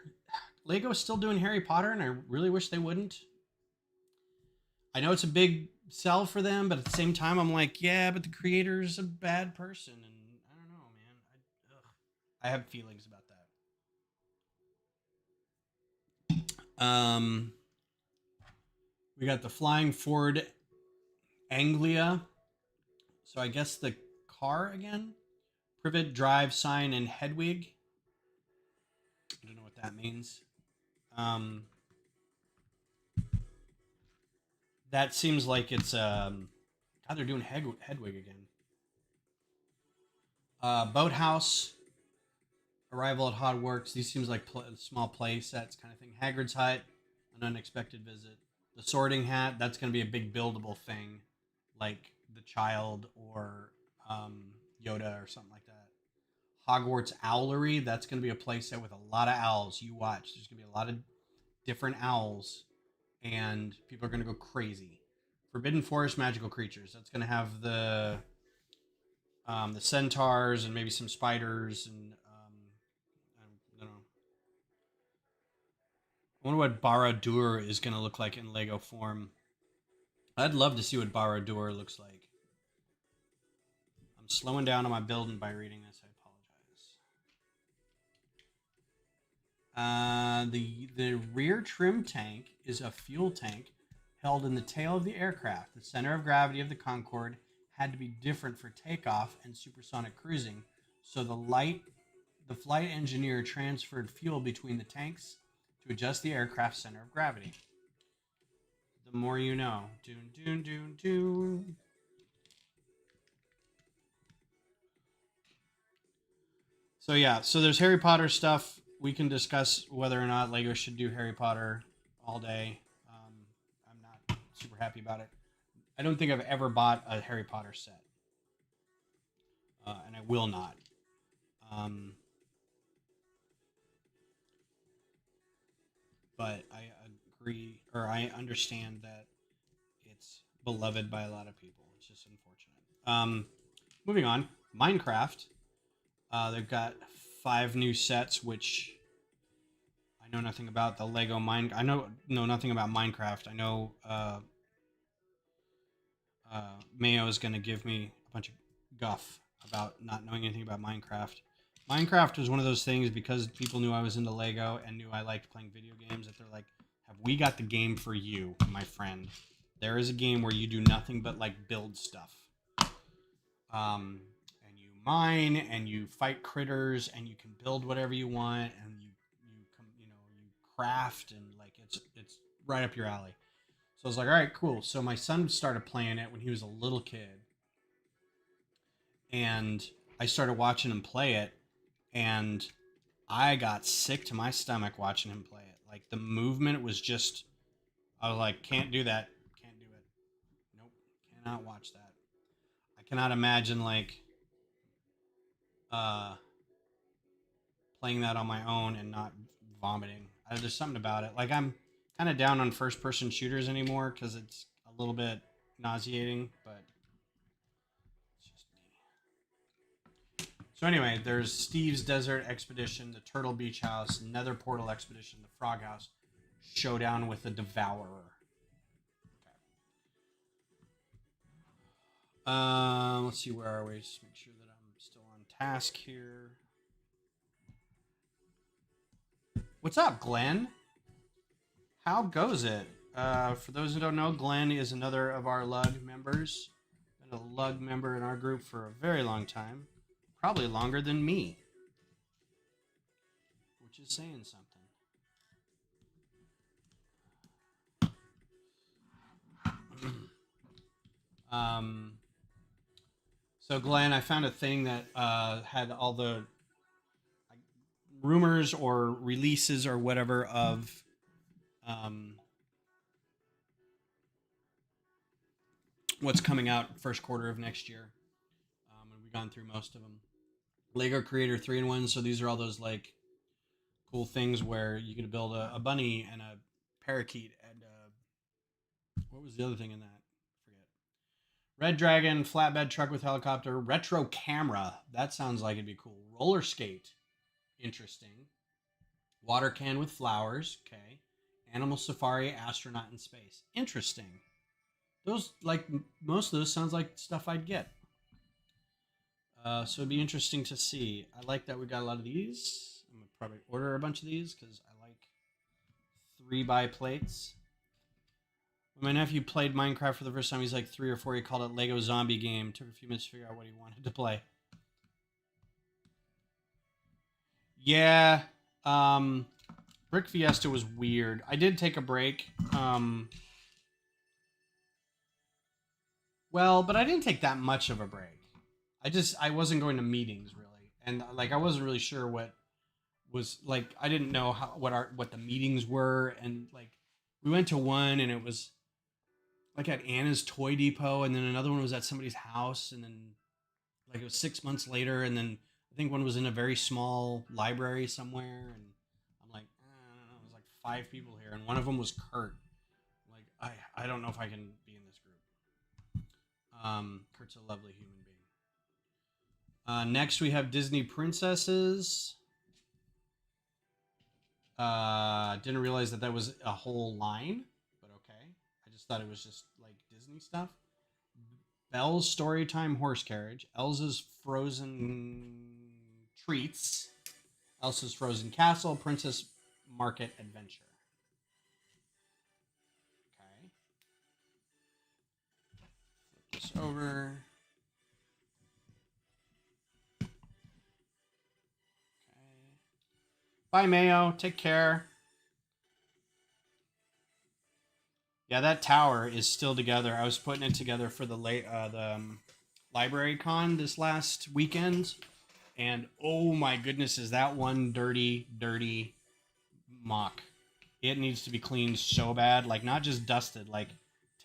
Lego's still doing Harry Potter, and I really wish they wouldn't. I know it's a big sell for them, but at the same time, I'm like, yeah, but the creator's a bad person, and I don't know, man. I have feelings about that. We got the Flying Ford Anglia. So I guess the car again. Privet, drive, sign, and headwig. I don't know what that means. That seems like it's God, they're doing headwig again. Boathouse, arrival at Hogwarts. These seems like small play sets kind of thing. Hagrid's hut, an unexpected visit. The Sorting Hat, that's going to be a big buildable thing, like the Child or Yoda or something like that. Hogwarts Owlery, that's going to be a play set with a lot of owls. You watch. There's going to be a lot of different owls, and people are going to go crazy. Forbidden Forest Magical Creatures, that's going to have the centaurs and maybe some spiders, and I don't know. I wonder what Barad-dûr is going to look like in Lego form. I'd love to see what Barad-dûr looks like. I'm slowing down on my building by reading this. I apologize. The rear trim tank is a fuel tank held in the tail of the aircraft. The center of gravity of the Concorde had to be different for takeoff and supersonic cruising, so the flight engineer transferred fuel between the tanks to adjust the aircraft's center of gravity. The more you know. Doon, doon, doon, doon. So yeah, so there's Harry Potter stuff. We can discuss whether or not Lego should do Harry Potter all day. I'm not super happy about it. I don't think I've ever bought a Harry Potter set. And I will not. But I agree, or I understand that it's beloved by a lot of people. It's just unfortunate. Moving on, Minecraft. They've got 5 new sets, which I know nothing about. The Lego I know nothing about Minecraft. I know Mayo is going to give me a bunch of guff about not knowing anything about Minecraft. Minecraft was one of those things because people knew I was into Lego and knew I liked playing video games that they're like, have we got the game for you, my friend? There is a game where you do nothing but like build stuff. And you mine and you fight critters and you can build whatever you want and you craft and like it's right up your alley. So I was like, all right, cool. So my son started playing it when he was a little kid, and I started watching him play it, and I got sick to my stomach watching him play it. Like the movement was just, I was like, can't do that, can't do it. Nope, cannot watch that. I cannot imagine like uh playing that on my own and not vomiting. There's something about it. Like I'm kind of down on first person shooters anymore because it's a little bit nauseating, but it's just me. So anyway, there's Steve's Desert Expedition, the Turtle Beach House, Nether Portal Expedition, the Frog House, Showdown with the Devourer. Okay. Let's see, where are we? Just make sure that I'm still on task here. What's up, Glenn? How goes it? For those who don't know, Glenn is another of our LUG members. Been a LUG member in our group for a very long time. Probably longer than me. Which is saying something. So Glenn, I found a thing that had all the rumors or releases or whatever of what's coming out first quarter of next year. And we've gone through most of them. Lego Creator 3-in-1. So these are all those like cool things where you can build a bunny and a parakeet and what was the other thing in that? Forget. Red Dragon, flatbed truck with helicopter, retro camera. That sounds like it'd be cool. Roller skate. Interesting. Water can with flowers. Okay. Animal safari, astronaut in space. Interesting. Those, like, most of those sounds like stuff I'd get. So it'd be interesting to see. I like that we got a lot of these. I'm going to probably order a bunch of these because I like 3x plates. When my nephew played Minecraft for the first time, he's like 3 or 4. He called it Lego Zombie Game. Took a few minutes to figure out what he wanted to play. Yeah. Brick Fiesta was weird. I did take a break. Well, but I didn't take that much of a break. I wasn't going to meetings really, and like I wasn't really sure what was like. I didn't know what the meetings were, and like we went to one, and it was like at Anna's Toy Depot, and then another one was at somebody's house, and then like it was 6 months later, and then I think one was in a very small library somewhere, and I'm like, I don't know, it was like 5 people here, and one of them was Kurt. Like I don't know if I can be in this group. Kurt's a lovely human being. Next, we have Disney Princesses. Didn't realize that was a whole line, but okay. I just thought it was just like Disney stuff. Belle's Storytime Horse Carriage. Elsa's Frozen Treats. Elsa's Frozen Castle. Princess Market Adventure. Okay. Flip this over. Bye, Mayo. Take care. Yeah, that tower is still together. I was putting it together for the library con this last weekend, and oh my goodness, is that one dirty, dirty mock. It needs to be cleaned so bad, like not just dusted, like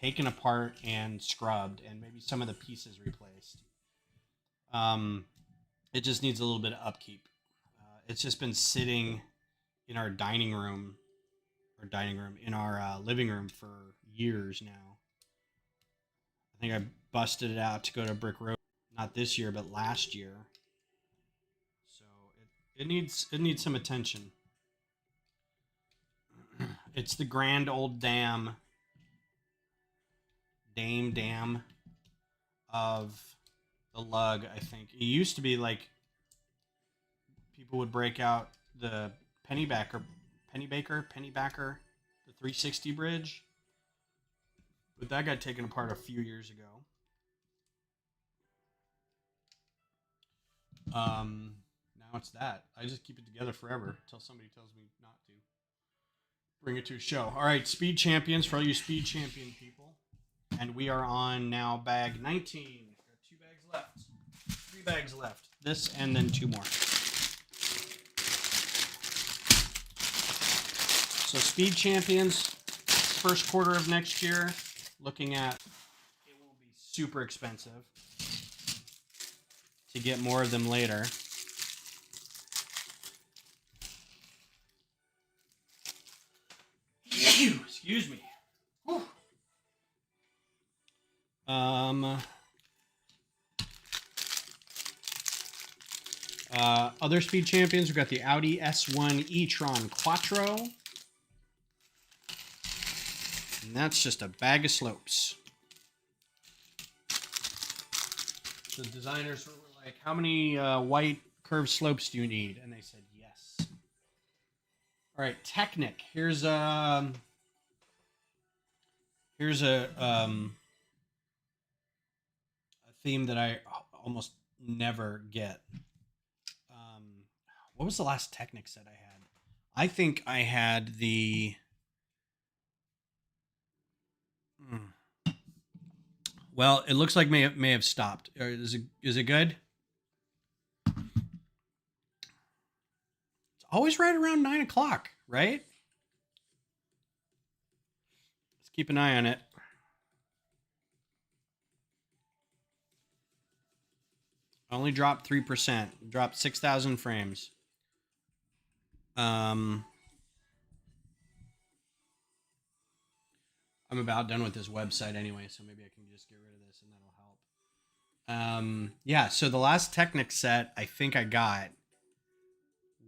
taken apart and scrubbed, and maybe some of the pieces replaced. It just needs a little bit of upkeep. It's just been sitting in our in our living room for years now. I think I busted it out to go to Brick Road, not this year, but last year. So it needs some attention. It's the grand old dam of the lug, I think. It used to be like people would break out the Pennybacker, the 360 bridge. But that got taken apart a few years ago. Now it's that. I just keep it together forever until somebody tells me not to. Bring it to a show. All right, Speed Champions for all you Speed Champion people. And we are on now bag 19. We've got 2 bags left. 3 bags left. This and then 2 more. So Speed Champions, first quarter of next year, looking at it will be super expensive to get more of them later. Excuse me. Whew. Other Speed Champions, we've got the Audi S1 e-tron Quattro. And that's just a bag of slopes. The designers were like, how many white curved slopes do you need? And they said yes. All right, Technic. Here's a theme that I almost never get. What was the last Technic set I had? I think I had the... Well, it looks like may have stopped. Is it good? It's always right around 9 o'clock, right? Let's keep an eye on it. Only dropped 3%. Dropped 6,000 frames. I'm about done with this website anyway, so maybe I can just get rid of this and that'll help. Yeah, so the last Technic set I think I got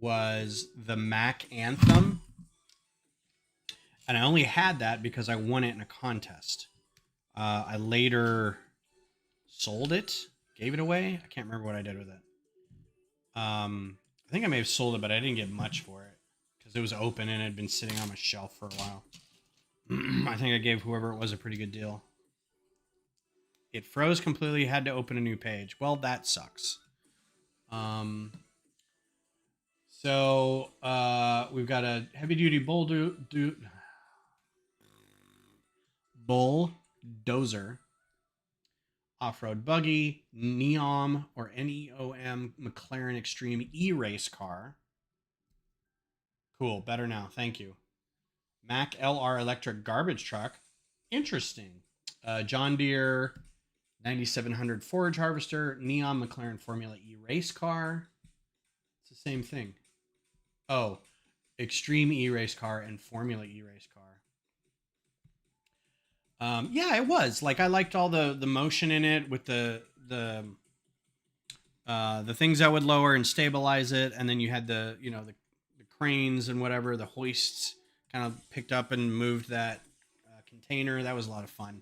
was the Mac Anthem. And I only had that because I won it in a contest. I later sold it, gave it away. I can't remember what I did with it. I think I may have sold it, but I didn't get much for it because it was open and it had been sitting on my shelf for a while. I think I gave whoever it was a pretty good deal. It froze completely, had to open a new page. Well, that sucks. So we've got a heavy-duty bulldozer, off-road buggy, Neom or Neom McLaren Extreme E-Race car. Cool, better now, thank you. Mack LR electric garbage truck. Interesting. John Deere 9700 forage harvester. Neon McLaren Formula E race car. It's the same thing. Oh, Extreme E race car and Formula E race car. Yeah, it was. Like, I liked all the motion in it with the things that would lower and stabilize it, and then you had the cranes and whatever, the hoists kind of picked up and moved that container. That was a lot of fun.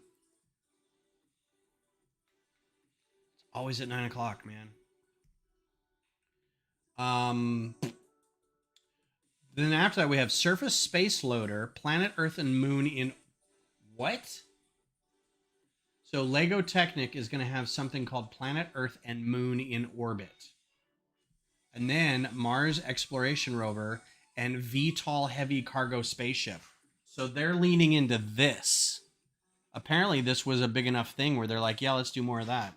It's always at 9 o'clock, man. Then after that, we have Surface Space Loader, Planet Earth and Moon in... What? So Lego Technic is going to have something called Planet Earth and Moon in Orbit. And then Mars Exploration Rover and VTOL Heavy Cargo Spaceship. So they're leaning into this. Apparently this was a big enough thing where they're like, yeah, let's do more of that.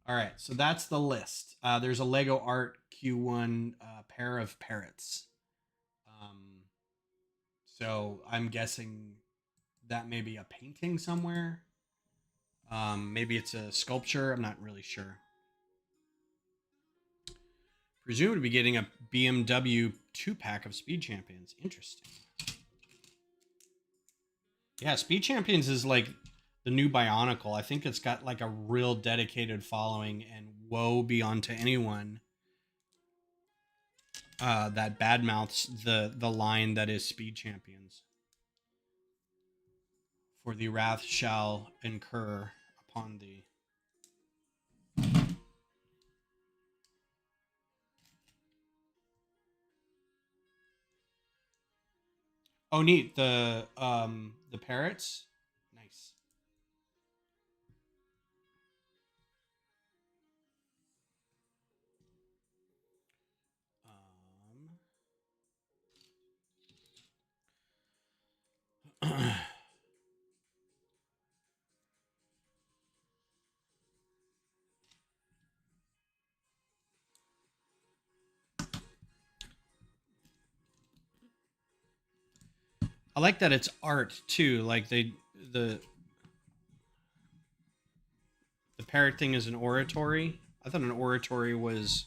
All right, so that's the list. There's a Lego Art Q1 pair of parrots. So I'm guessing that may be a painting somewhere. Maybe it's a sculpture. I'm not really sure. Presumed to be getting a BMW 2-pack of Speed Champions. Interesting. Yeah, Speed Champions is like the new Bionicle. I think it's got like a real dedicated following, and woe be unto anyone that badmouths the line that is Speed Champions. For the wrath shall incur upon thee. Oh, neat. The parrots. Nice. I like that it's art too. Like the the parrot thing is an oratory. I thought an oratory was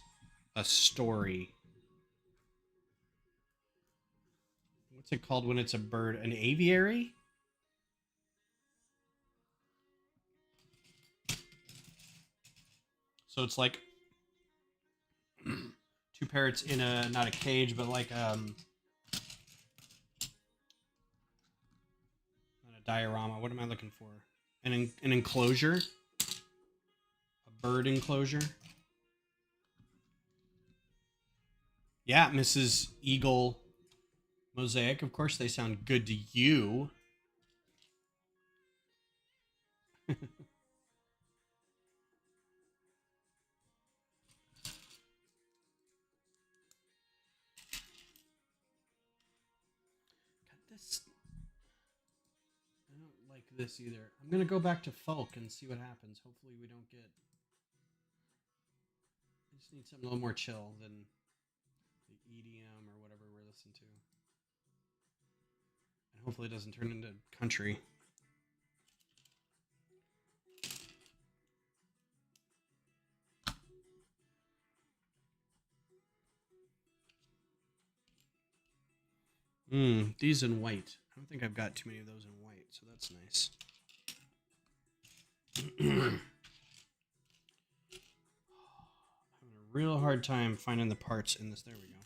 a story. What's it called when it's a bird? An aviary? So it's like two parrots in a not a cage, but like not a diorama. What am I looking for? An enclosure, a bird enclosure. Yeah, Mrs. Eagle Mosaic. Of course, they sound good to you. Got this. I don't like this either. I'm gonna go back to folk and see what happens. Hopefully, we don't get. I just need something a little more chill than the EDM or whatever we're listening to. And hopefully, it doesn't turn into country. These in white. I don't think I've got too many of those in white, so that's nice. Having a real hard time finding the parts in this. There we go.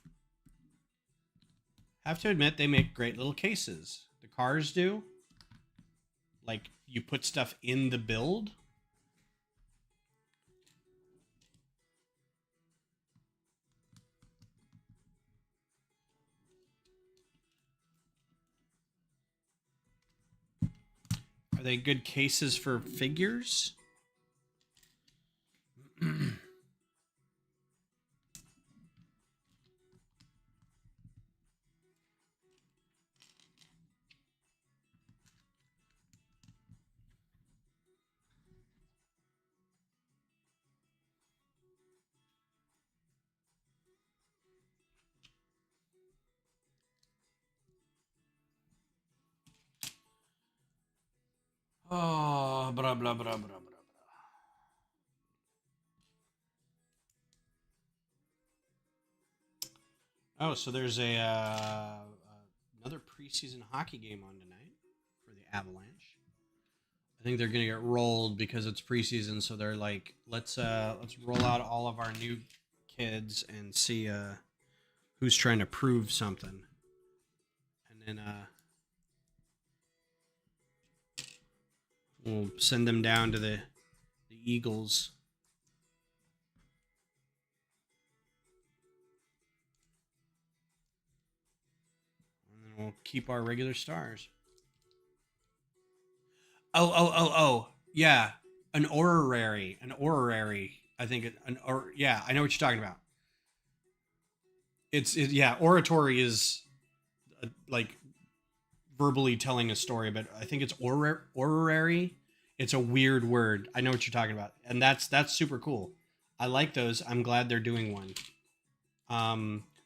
Have to admit, they make great little cases. The cars do. Like, you put stuff in the build. Are they good cases for figures? Oh, blah, blah, blah, blah, blah, blah. Oh, so there's a another preseason hockey game on tonight for the Avalanche. I think they're gonna get rolled because it's preseason, so they're like, let's roll out all of our new kids and see who's trying to prove something, and then we'll send them down to the Eagles. And then we'll keep our regular stars. Oh. Yeah. An orrery. An orrery. I think yeah, I know what you're talking about. Yeah, oratory is like verbally telling a story, but I think it's orrery. It's a weird word. I know what you're talking about. And that's super cool. I like those. I'm glad they're doing one.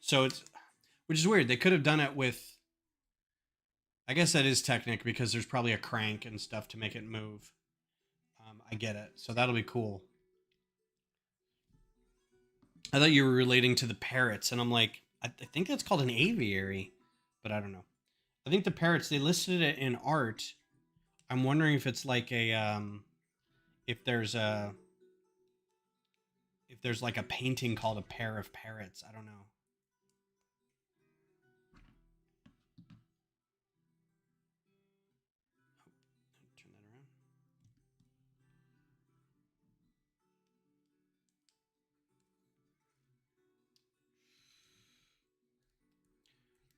So it's which is weird. They could have done it with I guess that is Technic because there's probably a crank and stuff to make it move. I get it. So that'll be cool. I thought you were relating to the parrots, and I'm like, I think that's called an aviary, but I don't know. I think the parrots they listed it in art. I'm wondering if it's like a if there's a if there's like a painting called a pair of parrots. I don't know. Turn that around.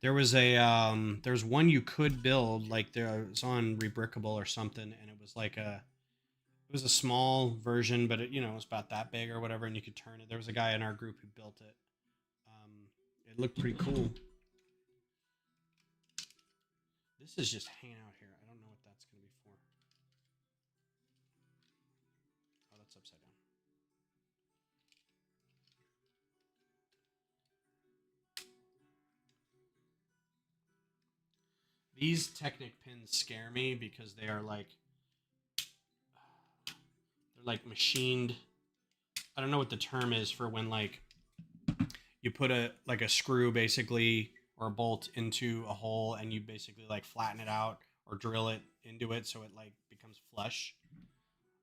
There's one you could build, like there was on Rebrickable or something, and it was a small version, but it was about that big or whatever, and you could turn it. There was a guy in our group who built it. Um, it looked pretty cool. This is just hanging out here. I don't know what that's going to be for. Oh, that's upside down. These Technic pins scare me because they're like machined. I don't know what the term is for when like you put a screw basically or a bolt into a hole and you basically like flatten it out or drill it into it so it like becomes flush.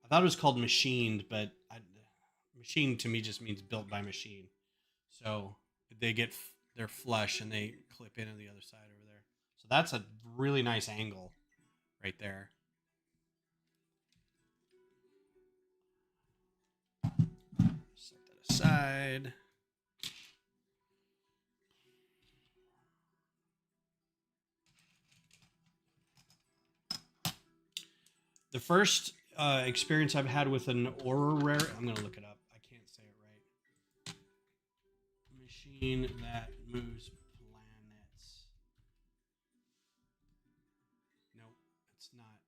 I thought it was called machined, but machined to me just means built by machine. So they're flush and they clip in on the other side over there. So that's a really nice angle right there. Set that aside. The first experience I've had with an orrery, I'm going to look it up. I can't say it right. Machine that moves planets. Nope, it's not.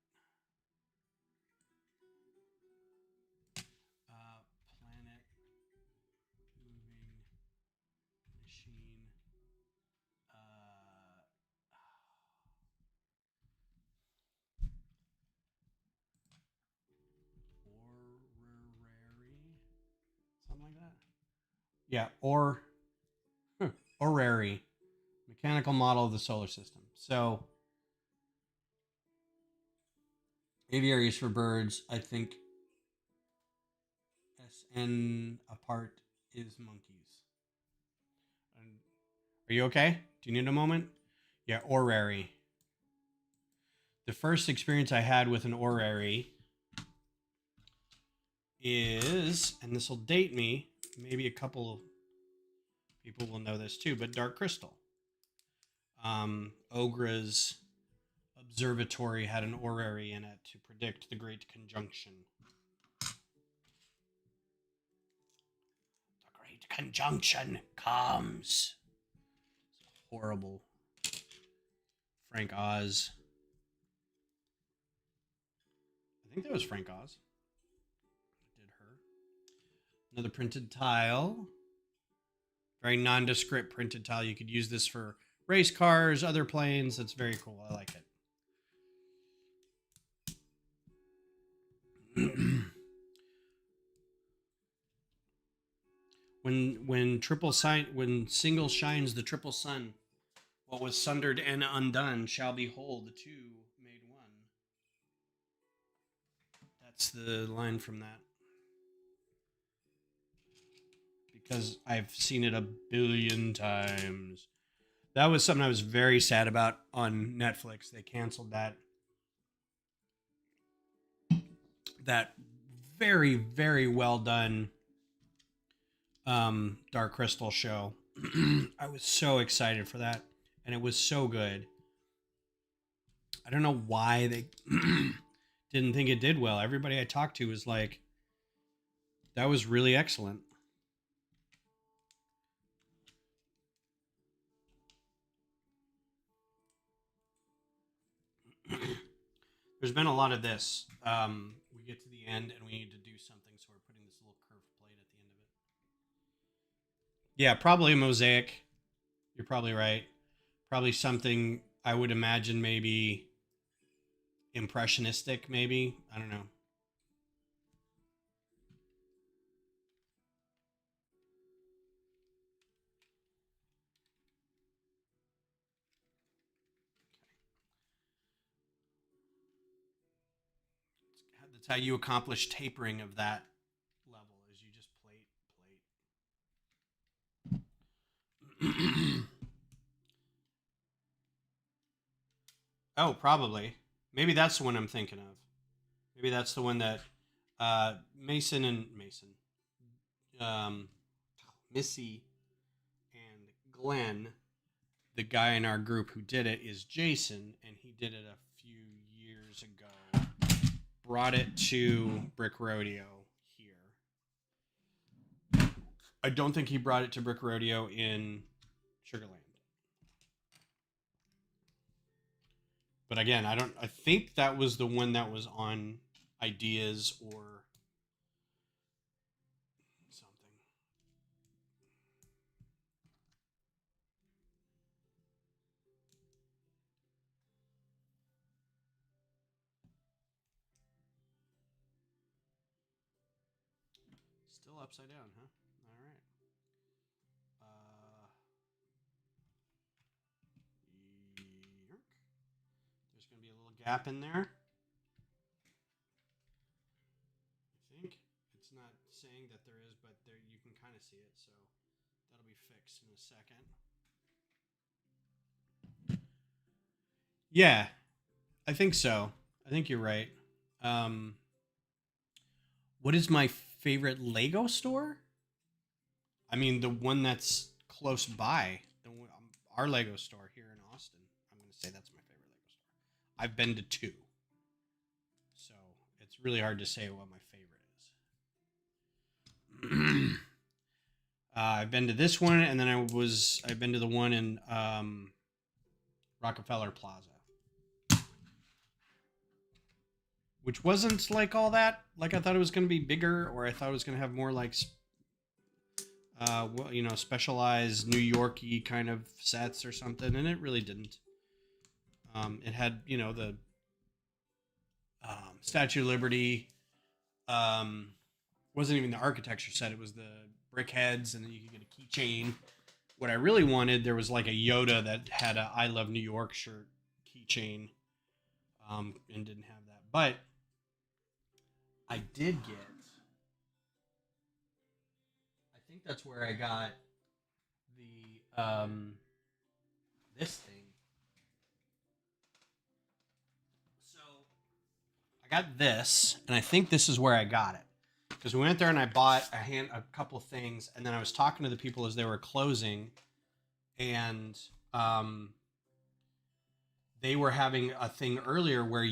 Planet moving machine. Uh, Orrery, something like that. Yeah, orrery, mechanical model of the solar system. So aviaries for birds. I think SN apart is monkeys. Are you okay? Do you need a moment? Yeah, orrery. The first experience I had with an orrery is, and this will date me, maybe a couple of people will know this too, but Dark Crystal. Ogra's observatory had an orrery in it to predict the Great Conjunction. The Great Conjunction comes. Horrible. Frank Oz. I think that was Frank Oz. Did her. Another printed tile. Very nondescript printed tile. You could use this for race cars, other planes. That's very cool. I like it. when single shines the triple sun, what was sundered and undone shall be whole, the two made one. That's the line from that. Because I've seen it a billion times. That was something I was very sad about on Netflix. They canceled that very, very well done Dark Crystal show. I was so excited for that, and it was so good. I don't know why they didn't think it did well. Everybody I talked to was like, that was really excellent. There's been a lot of this. We get to the end and we need to do something, so we're putting this little curved plate at the end of it. Yeah, probably a mosaic. You're probably right. Probably something I would imagine maybe impressionistic, maybe. I don't know. That's how you accomplish tapering of that level, is you just plate. Oh, probably. Maybe that's the one I'm thinking of. Maybe that's the one that Mason and Mason, um, Missy and Glenn, the guy in our group who did it is Jason, and he did it a few years ago. Brought it to Brick Rodeo here. I don't think he brought it to Brick Rodeo in Sugarland. But again, I think that was the one that was on Ideas or something. Still upside down, huh? All right. There's going to be a little gap in there. I think it's not saying that there is, but there you can kind of see it, so that'll be fixed in a second. Yeah, I think so. I think you're right. What is my favorite Lego store? I mean, the one that's close by, our Lego store here in Austin. I'm going to say that's my favorite Lego store. I've been to 2, so it's really hard to say what my favorite is. I've been to this one, and then I've been to the one in Rockefeller Plaza, which wasn't like all that. Like I thought it was going to be bigger, or I thought it was going to have more like, specialized New York-y kind of sets or something, and it really didn't. It had, the Statue of Liberty. Wasn't even the architecture set; it was the brick heads, and then you could get a keychain. What I really wanted, there was like a Yoda that had a "I Love New York" shirt keychain, and didn't have that, but I did get. I think that's where I got the this thing. So I got this, and I think this is where I got it because we went there and I bought a couple of things, and then I was talking to the people as they were closing, and they were having a thing earlier where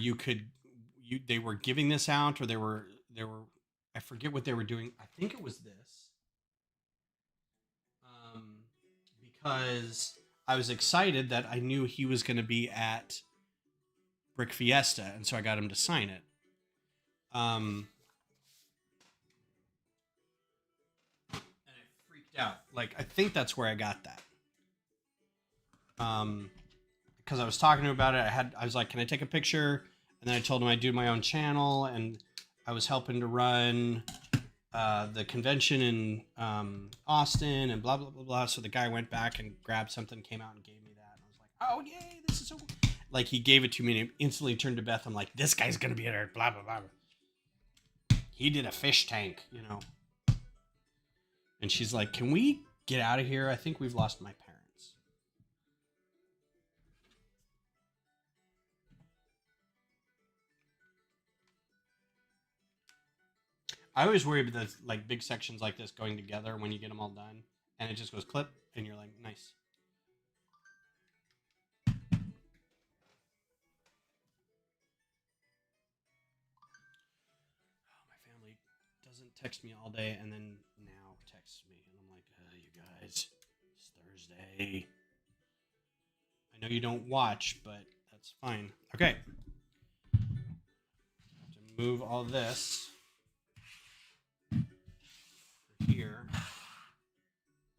they were giving this out, or they were I forget what they were doing. I think it was this. Because I was excited that I knew he was going to be at Brick Fiesta, and so I got him to sign it. And I freaked out. Like, I think that's where I got that. Because I was talking to him about it. I was like, can I take a picture? And then I told him I'd do my own channel, and I was helping to run the convention in Austin and blah, blah, blah, blah. So the guy went back and grabbed something, came out and gave me that. And I was like, oh, yay, this is so cool. Like, he gave it to me and instantly turned to Beth. I'm like, this guy's going to be there, blah, blah, blah. He did a fish tank, And she's like, can we get out of here? I think we've lost my parents. I always worry about those, like, big sections like this going together when you get them all done, and it just goes clip, and you're like, nice. Oh, my family doesn't text me all day, and then now texts me, and I'm like, you guys, it's Thursday. I know you don't watch, but that's fine. Okay. To move all this here.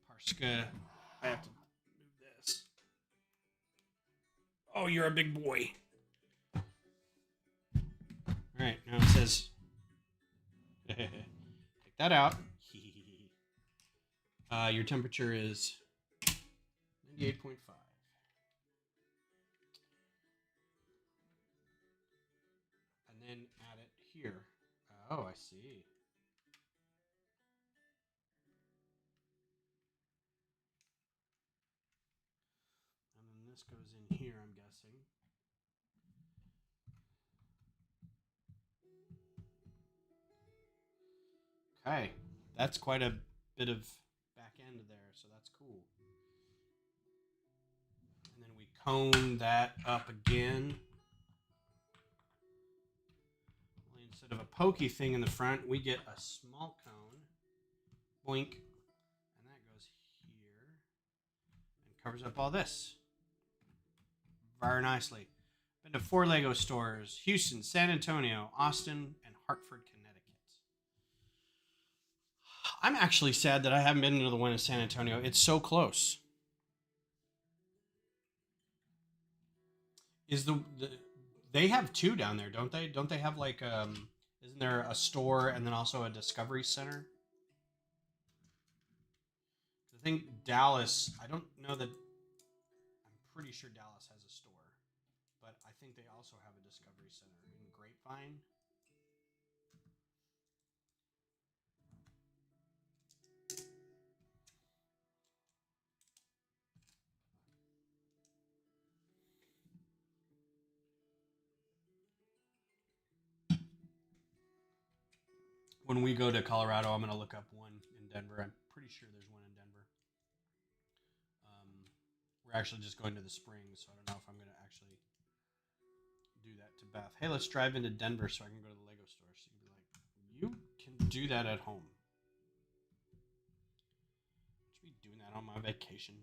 Parska, I have to move this. Oh, you're a big boy. All right, now it says, take that out. Your temperature is 98.5. And then add it here. Oh, I see. And then this goes in here, I'm guessing. Okay, that's quite a bit of back end there, so that's cool. cone that up again. Only instead of a pokey thing in the front, we get a small cone. Boink. And that goes here. And covers up all this. Very nicely. Been to 4 Lego stores: Houston, San Antonio, Austin, and Hartford, Connecticut. I'm actually sad that I haven't been to the one in San Antonio. It's so close. They have 2 down there, don't they? Don't they have like isn't there a store and then also a Discovery Center? I think Dallas, I don't know that, I'm pretty sure Dallas has a store, but I think they also have a Discovery Center in Grapevine. When we go to Colorado, I'm going to look up one in Denver. I'm pretty sure there's one in Denver. We're actually just going to the Springs, so I don't know if I'm going to actually do that to Beth. Hey, let's drive into Denver so I can go to the Lego store. So you can be like, you can do that at home. I should be doing that on my vacation.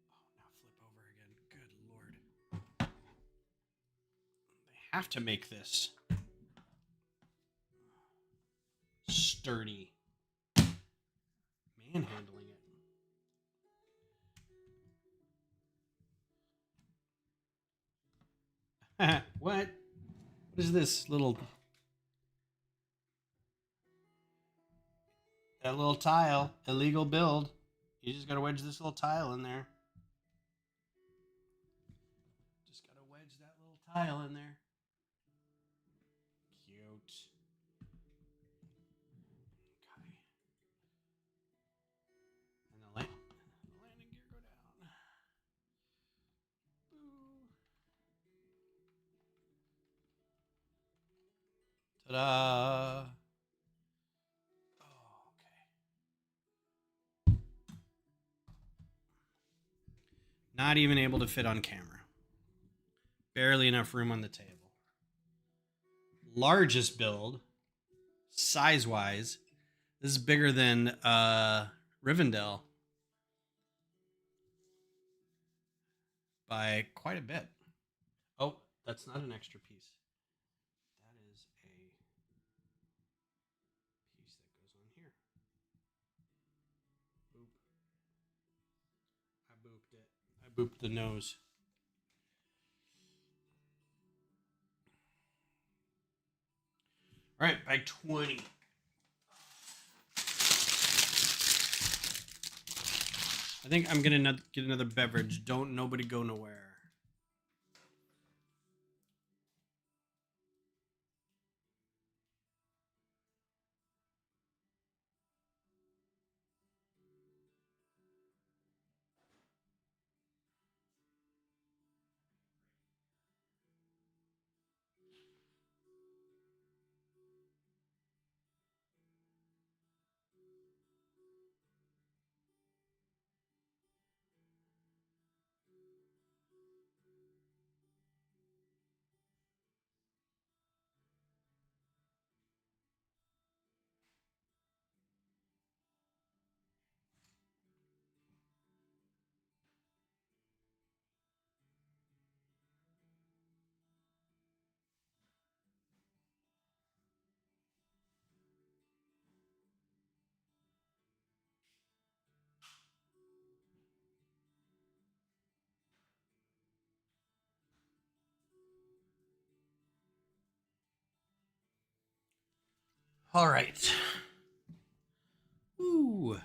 Oh, now flip over again. Good Lord. Have to make this sturdy. Manhandling it. What is this little... That little tile, illegal build. You just gotta wedge this little tile in there. Just gotta wedge that little tile in there. Landing gear go down. Ta-da! Oh, okay. Not even able to fit on camera. Barely enough room on the table. Largest build, size-wise. This is bigger than Rivendell. By quite a bit. Oh, that's not an extra piece. That is a piece that goes on here. Boop. I booped it. I booped the nose. All right, bag 20. I think I'm gonna get another beverage. Don't nobody go nowhere. All right. Ooh.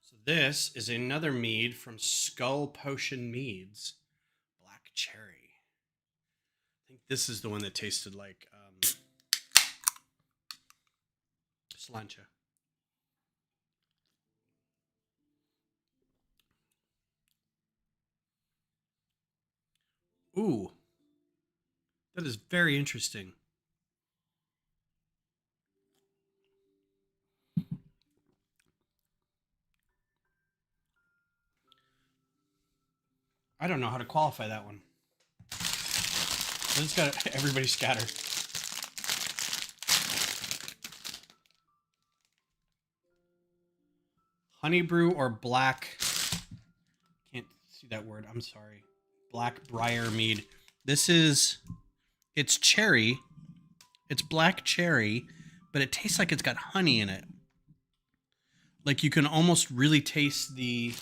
So this is another mead from Skull Potion Meads. Black Cherry. I think this is the one that tasted like Slancha. Ooh. That is very interesting. I don't know how to qualify that one. It's got everybody scattered. Honey brew or black. Can't see that word. I'm sorry. Black briar mead. This is. It's cherry. It's black cherry, but it tastes like it's got honey in it. Like you can almost really taste the.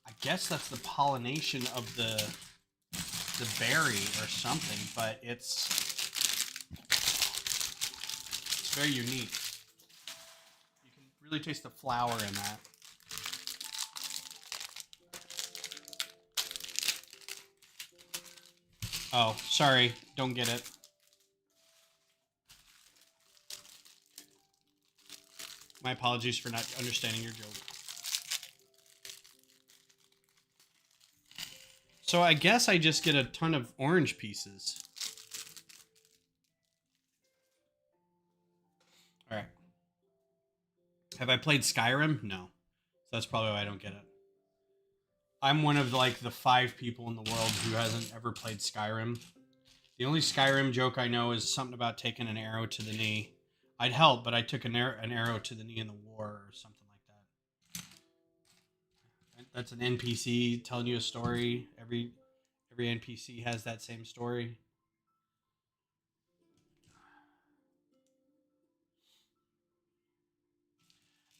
I guess that's the pollination of the berry or something, but it's very unique. You can really taste the flower in that. Oh, sorry, don't get it. My apologies for not understanding your joke. So I guess I just get a ton of orange pieces. All right. Have I played Skyrim? No. So that's probably why I don't get it. I'm one of like the 5 people in the world who hasn't ever played Skyrim. The only Skyrim joke I know is something about taking an arrow to the knee. I'd help, but I took an arrow to the knee in the war or something like that. That's an NPC telling you a story. Every NPC has that same story.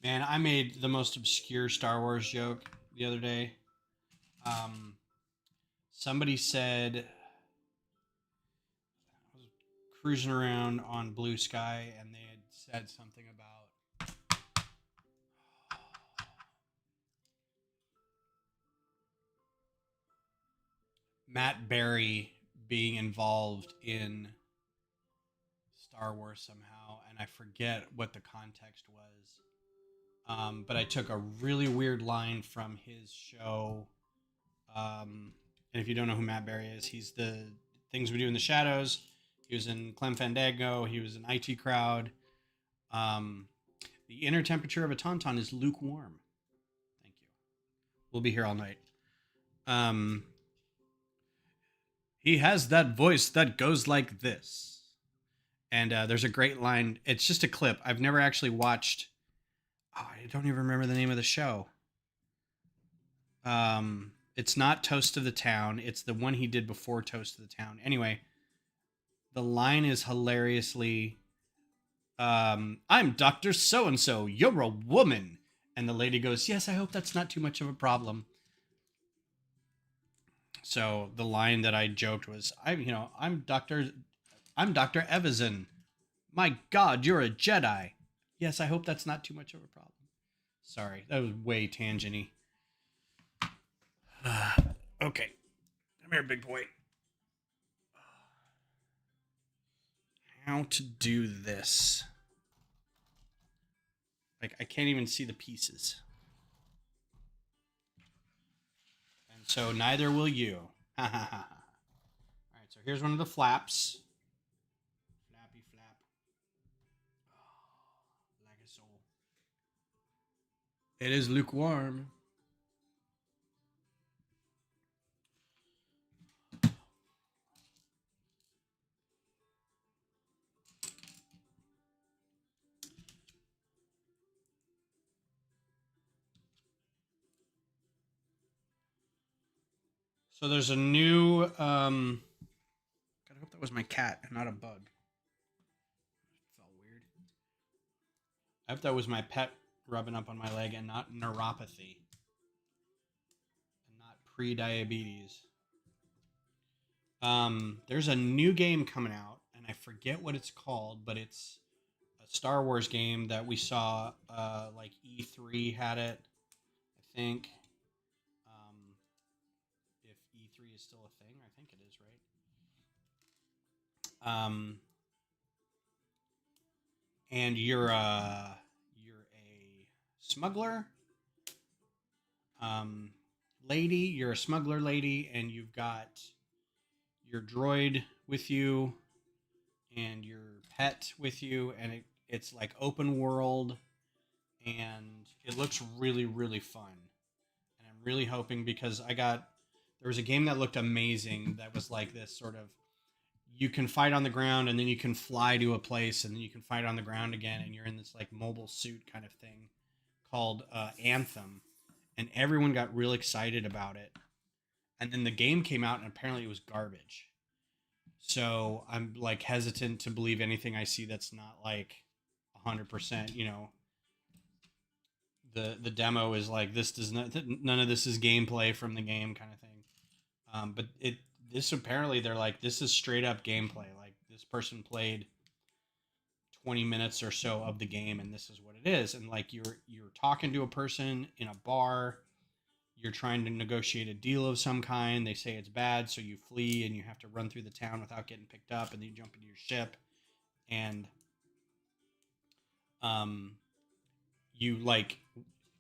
Man, I made the most obscure Star Wars joke the other day. Somebody said I was cruising around on Blue Sky, and they had said something about Matt Berry being involved in Star Wars somehow, and I forget what the context was. But I took a really weird line from his show. And if you don't know who Matt Berry is, he's the Things We Do in the Shadows. He was in Clem Fandango. He was in IT Crowd. The inner temperature of a tauntaun is lukewarm. Thank you. We'll be here all night. He has that voice that goes like this. And there's a great line. It's just a clip. I've never actually watched. Oh, I don't even remember the name of the show. It's not Toast of the Town. It's the one he did before Toast of the Town. Anyway, the line is hilariously, I'm Dr. So-and-so. You're a woman. And the lady goes, yes, I hope that's not too much of a problem. So the line that I joked was, I'm Dr. Evison. My God, you're a Jedi. Yes, I hope that's not too much of a problem. Sorry, that was way tangenty. Okay. Come here, big boy. How to do this. Like, I can't even see the pieces. And so neither will you. Ha ha ha. Alright, so here's one of the flaps. Flappy flap. Oh, like a soul. It is lukewarm. So there's a new, God, I hope that was my cat and not a bug. It felt weird. I hope that was my pet rubbing up on my leg and not neuropathy. And not pre-diabetes. There's a new game coming out, and I forget what it's called, but it's a Star Wars game that we saw, like E3 had it, I think. If E3 is still a thing, I think it is, right? And you're a smuggler, lady. You're a smuggler lady, and you've got your droid with you, and your pet with you, and it's like open world, and it looks really, really fun. And I'm really hoping, because I got there was a game that looked amazing that was like this sort of, you can fight on the ground and then you can fly to a place and then you can fight on the ground again, and you're in this like mobile suit kind of thing called Anthem, and everyone got real excited about it. And then the game came out and apparently it was garbage. So I'm like hesitant to believe anything I see that's not like 100%. You know, the demo is like, this does not, none of this is gameplay from the game kind of thing. But this apparently they're like, this is straight up gameplay. Like this person played 20 minutes or so of the game and this is what it is. And like you're talking to a person in a bar, you're trying to negotiate a deal of some kind. They say it's bad, so you flee and you have to run through the town without getting picked up, and then you jump into your ship and you like,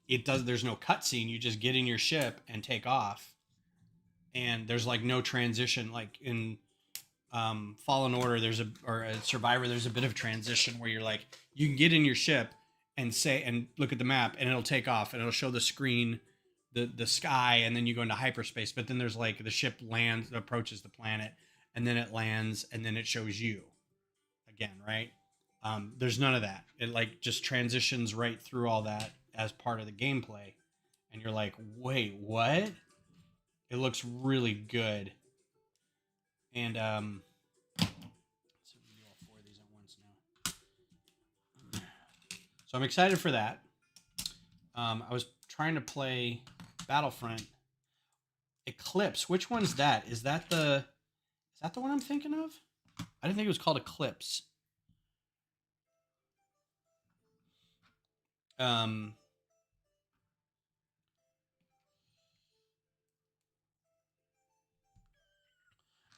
it does, there's no cutscene, you just get in your ship and take off, and there's like no transition. Like in Fallen Order, or a Survivor, there's a bit of transition where you're like, you can get in your ship and say and look at the map and it'll take off and it'll show the screen, the sky, and then you go into hyperspace. But then there's like the ship lands, approaches the planet, and then it lands, and then it shows you again, right? There's none of that. It like just transitions right through all that as part of the gameplay, and you're like, wait, what? It looks really good. And let's see if we can do all four of these at once now. So I'm excited for that. I was trying to play Battlefront Eclipse. Which one's that? Is that the one I'm thinking of? I didn't think it was called Eclipse.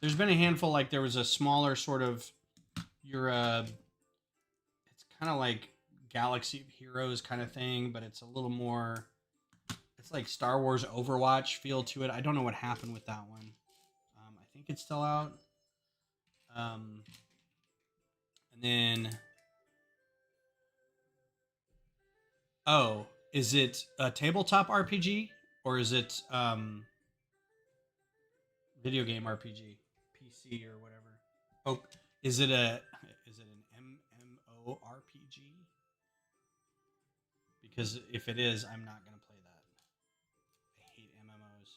There's been a handful, like there was a smaller sort of, it's kind of like Galaxy of Heroes kind of thing, but it's a little more, it's like Star Wars Overwatch feel to it. I don't know what happened with that one. I think it's still out. And then, oh, is it a tabletop RPG or is it video game RPG, PC or whatever? Oh, is it an MMORPG? Because if it is, I'm not gonna play that. I hate MMOs.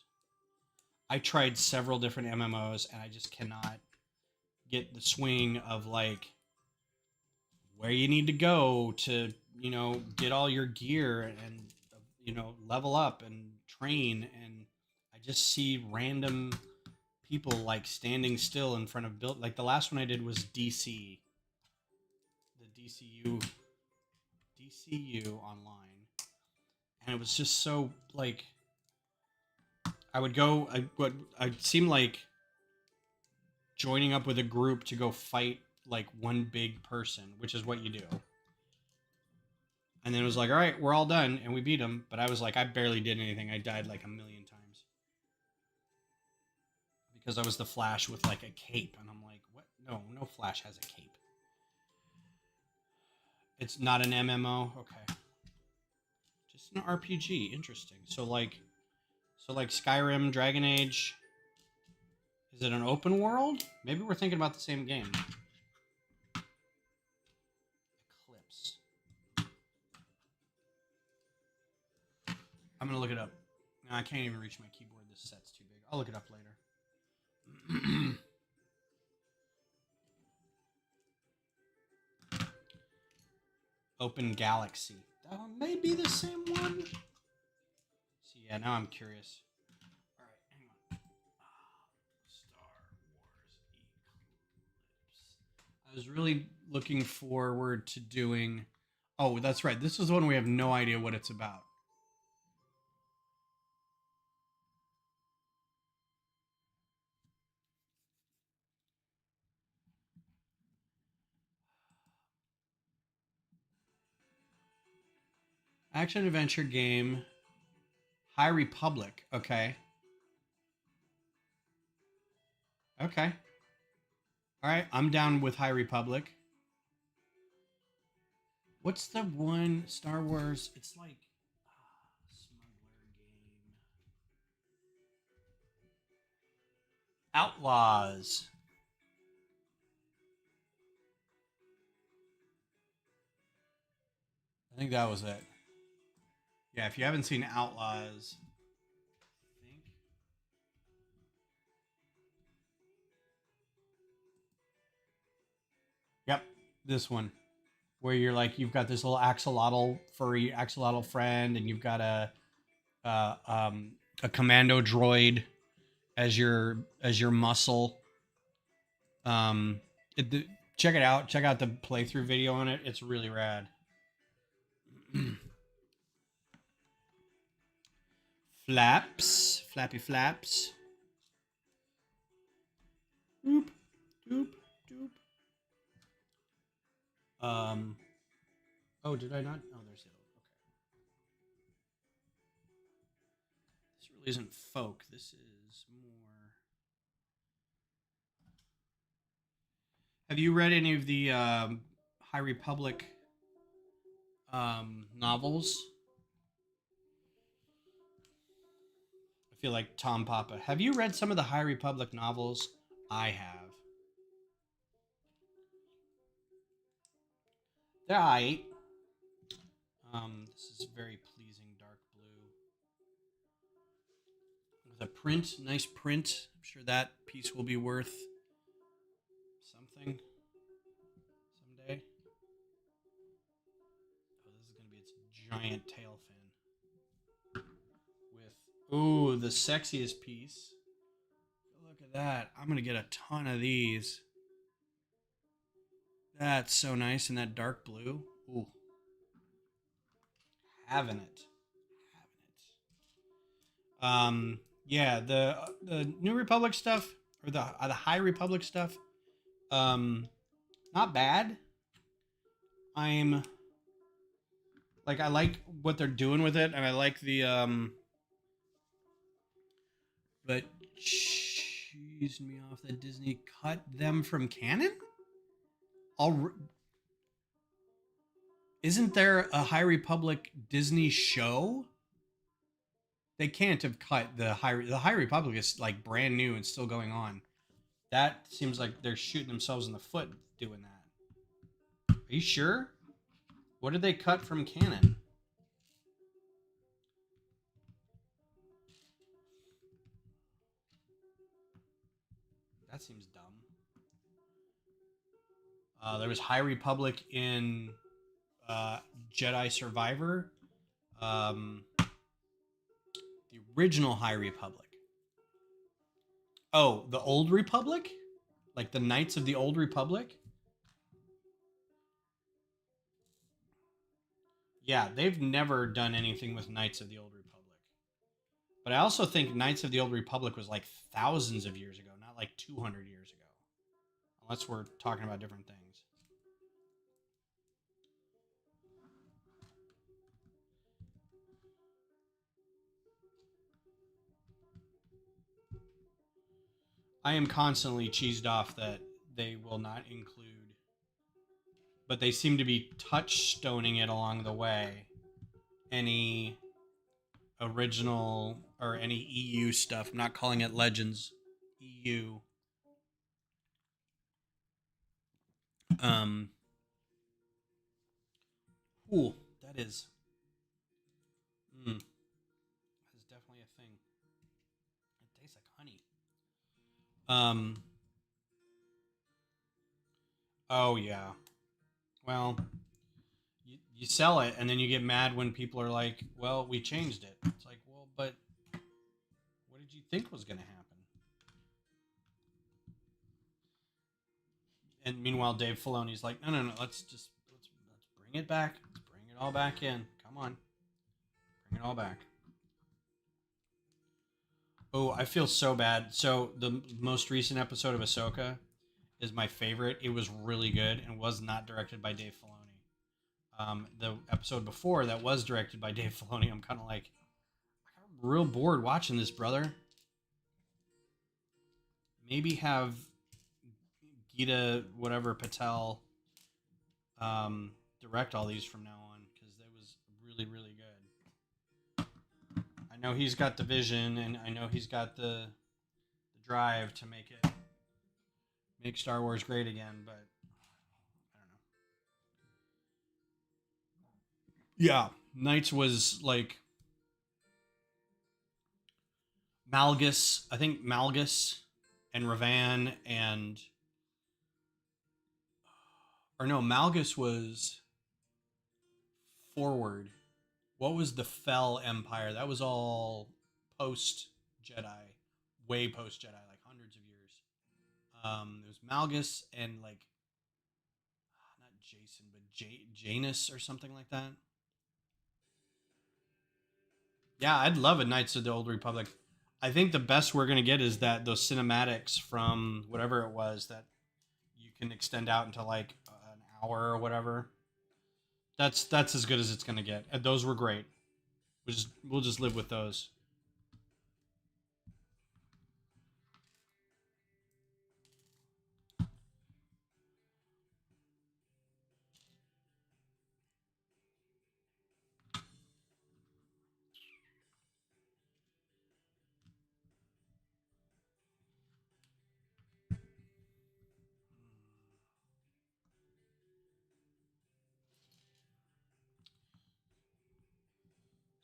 I tried several different MMOs and I just cannot get the swing of like where you need to go to, get all your gear and, level up and train. And I just see random people like standing still in front of build. Like the last one I did was DC, the DCU online, and it was just so like, I would go, I'd seem like joining up with a group to go fight like one big person, which is what you do. And then it was like, all right, we're all done, and we beat him. But I was like, I barely did anything. I died like a million times because I was the Flash with like a cape, and I'm like, what? No Flash has a cape. It's not an MMO, okay. Just an RPG. Interesting. So like Skyrim, Dragon Age. Is it an open world? Maybe we're thinking about the same game. Eclipse. I'm gonna look it up. No, I can't even reach my keyboard. This set's too big. I'll look it up later. Open Galaxy. That one may be the same one. So yeah, now I'm curious. All right, hang on. Star Wars Eclipse. I was really looking forward to doing. Oh, that's right. This is the one we have no idea what it's about. Action adventure game. High Republic. Okay. Okay. All right. I'm down with High Republic. What's the one Star Wars? It's like smuggler game. Outlaws. I think that was it. Yeah, if you haven't seen Outlaws, I think. Yep, this one. Where you're like, you've got this little axolotl, furry axolotl friend, and you've got a commando droid as your muscle. Um, check it out. Check out the playthrough video on it. It's really rad. Flaps, flappy flaps. Doop, doop, doop. Oh, did I not? Oh, there's the other. Okay. This really isn't folk. This is more. Have you read any of the High Republic novels? I feel like Tom Papa. Have you read some of the High Republic novels? I have. They're aight. This is very pleasing dark blue. With a print, nice print. I'm sure that piece will be worth something someday. Oh, this is going to be its giant tail fin. With, ooh, the sexiest piece. Look at that. I'm going to get a ton of these. That's so nice in that dark blue. Ooh. Having it. Yeah, the New Republic stuff or the High Republic stuff, not bad. I'm like I like what they're doing with it, and I like the but cheese me off that Disney cut them from canon. Isn't there a High Republic Disney show? They can't have cut the High Republic is like brand new and still going on. That seems like they're shooting themselves in the foot doing that. Are you sure? What did they cut from canon? That seems dumb. There was High Republic in Jedi Survivor. The original High Republic. Oh, the Old Republic? Like the Knights of the Old Republic? Yeah, they've never done anything with Knights of the Old Republic. But I also think Knights of the Old Republic was like thousands of years ago, not like 200 years ago. Unless we're talking about different things. I am constantly cheesed off that they will not include, but they seem to be touchstoning it along the way. Any original or any EU stuff. I'm not calling it Legends. EU. Um. Ooh, that is. That's definitely a thing. It tastes like honey. Um. Oh yeah. Well, you sell it and then you get mad when people are like, "Well, we changed it." It's like, well, but what did you think was going to happen? And meanwhile, Dave Filoni's like, no, let's bring it back. Let's bring it all back in. Come on, bring it all back. Oh, I feel so bad. So the most recent episode of Ahsoka is my favorite. It was really good and was not directed by Dave Filoni. The episode before that was directed by Dave Filoni. I'm kind of like, I'm real bored watching this, brother. Maybe have Geeta whatever Patel direct all these from now on because that was really good. I know he's got the vision and I know he's got the drive to make Star Wars great again, but I don't know. Yeah, Knights was like Malgus. I think Malgus and Ravan and or no, Malgus was forward. What was the Fell Empire? That was all post Jedi, way post Jedi, like hundreds of years. It was Malgus and like not Jason, but Janus or something like that. Yeah, I'd love a Knights of the Old Republic. I think the best we're gonna get is that those cinematics from whatever it was that you can extend out into like an hour or whatever. That's as good as it's gonna get. And those were great. We'll just live with those.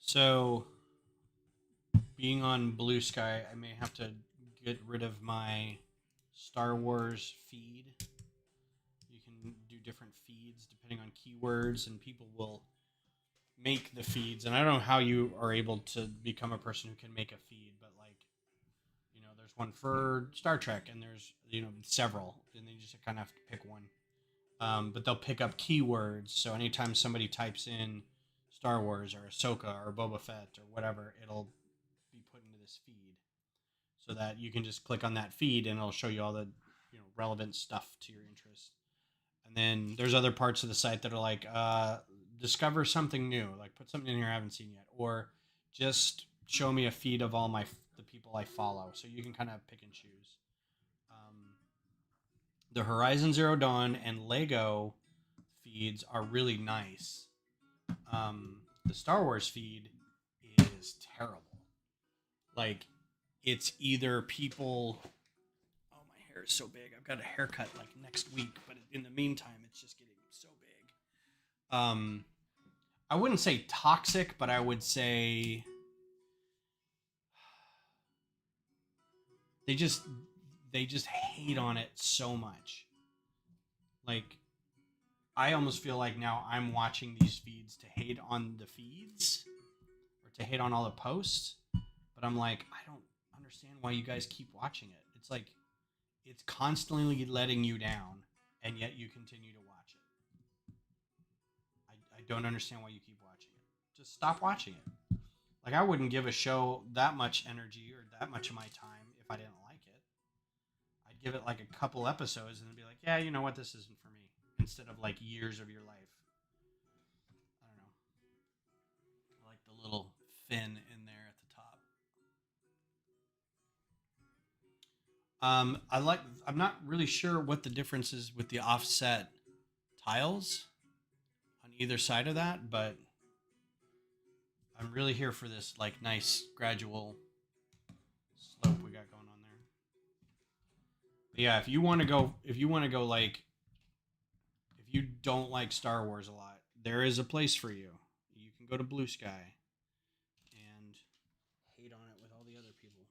So, being on Blue Sky, I may have to get rid of my Star Wars feed. You can do different feeds depending on keywords, and people will make the feeds. And I don't know how you are able to become a person who can make a feed, but like, there's one for Star Trek, and there's several, and then you just kind of have to pick one. But they'll pick up keywords, so anytime somebody types in Star Wars or Ahsoka or Boba Fett or whatever, it'll be put into this feed, so that you can just click on that feed and it'll show you all the relevant stuff to your interest. And then there's other parts of the site that are like discover something new, like put something in here I haven't seen yet, or just show me a feed of all the people I follow, so you can kind of pick and choose. The Horizon Zero Dawn and Lego feeds are really nice. The Star Wars feed is terrible. Like, it's either people. Oh, my hair is so big. I've got a haircut like next week, but in the meantime, it's just getting so big. I wouldn't say toxic, but I would say they just hate on it so much. Like, I almost feel like now I'm watching these feeds to hate on the feeds or to hate on all the posts, but I'm like, I don't understand why you guys keep watching it. It's like it's constantly letting you down, and yet you continue to watch it. I don't understand why you keep watching it. Just stop watching it. Like, I wouldn't give a show that much energy or that much of my time if I didn't like it. I'd give it like a couple episodes and then be like, yeah, you know what, this isn't for me, instead of like years of your life. I don't know. I like the little fin in there at the top. I'm not really sure what the difference is with the offset tiles on either side of that, but I'm really here for this like nice gradual slope we got going on there. But yeah, if you want to go like, if you don't like Star Wars a lot, there is a place for you. You can go to Blue Sky and hate on it with all the other people.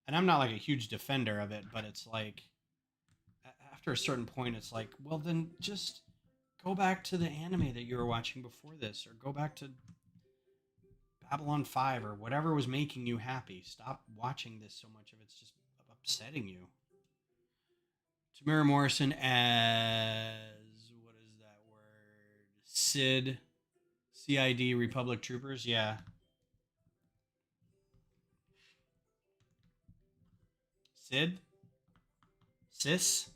And I'm not like a huge defender of it, but it's like after a certain point, it's like, well, then just go back to the anime that you were watching before this, or go back to Babylon 5 or whatever was making you happy. Stop watching this so much if it's just upsetting you. Tamara Morrison as, what is that word? Sid. CID Republic Troopers. Yeah. Sid. CIS.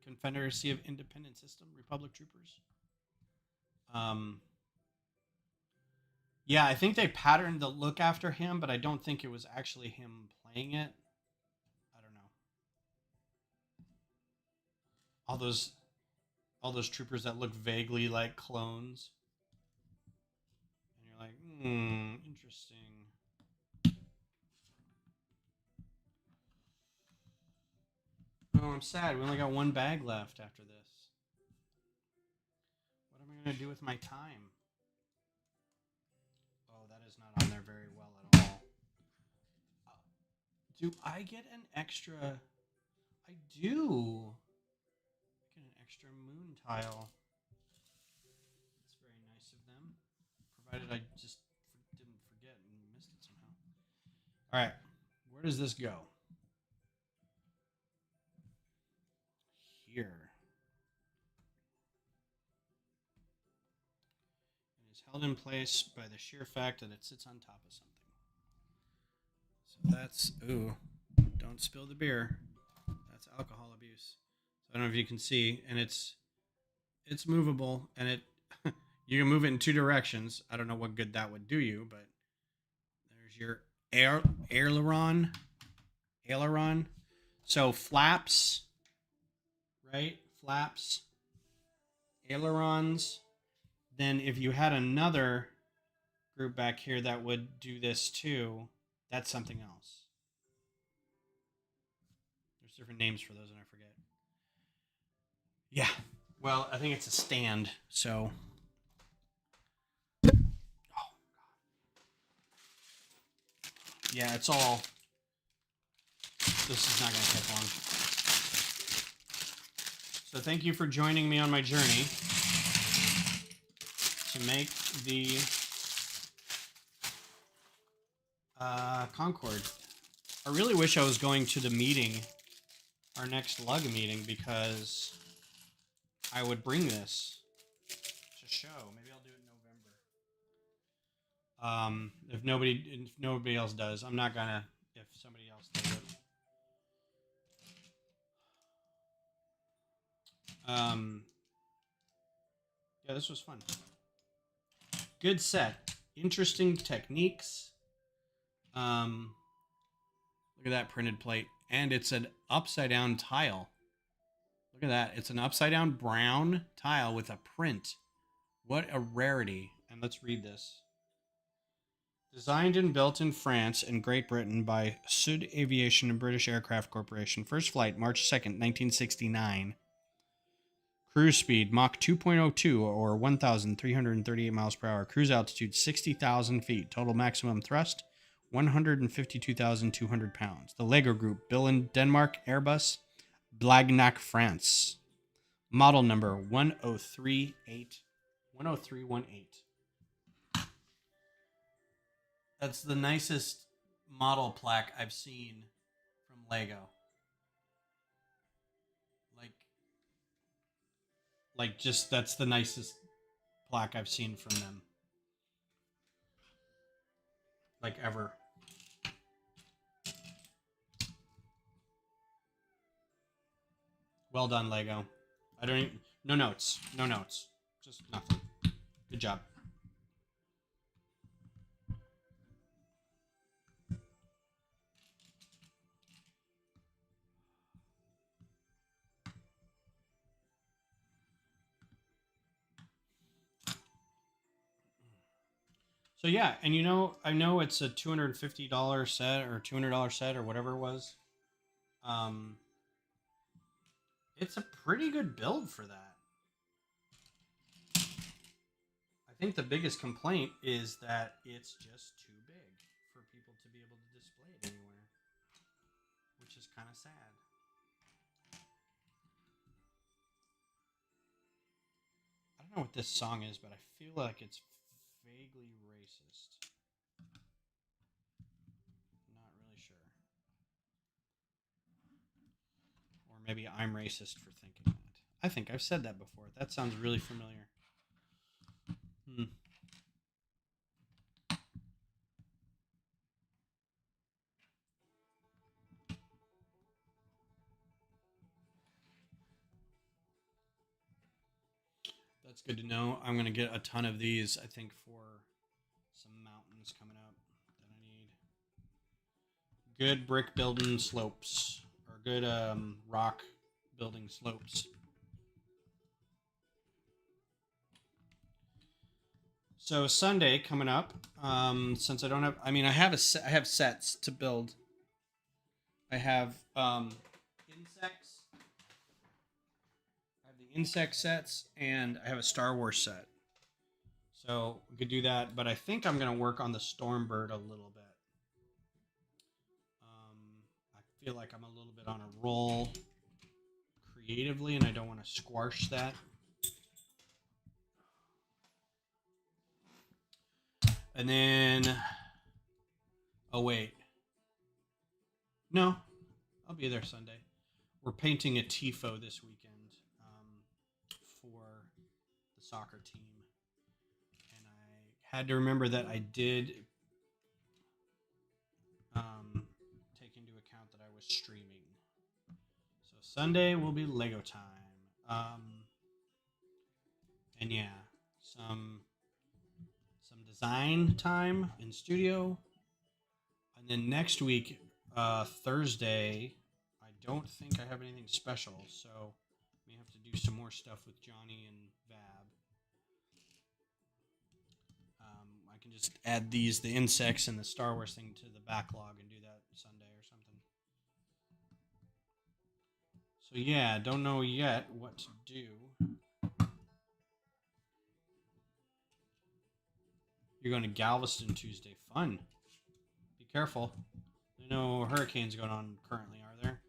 Confederacy of Independent System. Republic Troopers. Yeah, I think they patterned the look after him, but I don't think it was actually him playing it. I don't know. All those troopers that look vaguely like clones. And you're like, interesting. I'm sad. We only got one bag left after this. What am I going to do with my time? Oh, that is not on there very well at all. Do I get an extra... I do. I get an extra moon tile. That's very nice of them. Provided I just didn't forget and missed it somehow. All right. Where does this go? Here. It is held in place by the sheer fact that it sits on top of something. So that's... Ooh. Don't spill the beer. That's alcohol abuse. So I don't know if you can see, and it's movable, and it you can move it in two directions. I don't know what good that would do you, but there's your aileron. So flaps, right? Flaps, ailerons. Then if you had another group back here that would do this too, that's something else. There's different names for those, and I forget. Yeah. Well, I think it's a stand, so... Oh, God. Yeah, it's all... This is not going to take long. So thank you for joining me on my journey to make the Concorde. I really wish I was going to the meeting, our next lug meeting, because I would bring this to show. Maybe I'll do it in November. If nobody else does, I'm not gonna. If somebody else does it. Yeah, this was fun. Good set. Interesting techniques. Look at that printed plate. And it's an upside down tile. Look at that. It's an upside down brown tile with a print. What a rarity. And let's read this. Designed and built in France and Great Britain by Sud Aviation and British Aircraft Corporation. First flight, March 2nd, 1969. Cruise speed, Mach 2.02 or 1,338 miles per hour. Cruise altitude, 60,000 feet. Total maximum thrust, 152,200 pounds. The Lego Group, built in Denmark, Airbus, Blagnac, France. Model number 10318. That's the nicest model plaque I've seen from Lego. Like just that's the nicest plaque I've seen from them. Like ever. Well done, Lego. I don't even, no notes. Just nothing. Good job. So yeah, and I know it's a $250 set or $200 set or whatever it was. It's a pretty good build for that. I think the biggest complaint is that it's just too big for people to be able to display it anywhere, which is kind of sad. I don't know what this song is, but I feel like it's vaguely racist. Not really sure. Or maybe I'm racist for thinking that. I think I've said that before. That sounds really familiar. That's good to know. I'm going to get a ton of these, I think, for some mountains coming up that I need. Good brick building slopes, or good rock building slopes. So Sunday coming up, since I don't have, I have I have sets to build. I have insects. insect sets, and I have a Star Wars set. So we could do that, but I think I'm going to work on the Stormbird a little bit. I feel like I'm a little bit on a roll creatively, and I don't want to squash that. And then, oh wait, no, I'll be there Sunday. We're painting a tifo this weekend for the soccer team, and I had to remember that I did take into account that I was streaming. So Sunday will be Lego time, and yeah, some design time in studio, and then next week, Thursday, I don't think I have anything special, so we have to do some more stuff with Johnny and Vab. I can just add the insects and the Star Wars thing to the backlog and do that Sunday or something. So yeah, don't know yet what to do. You're going to Galveston Tuesday. Fun. Be careful. There are no hurricanes going on currently, are there?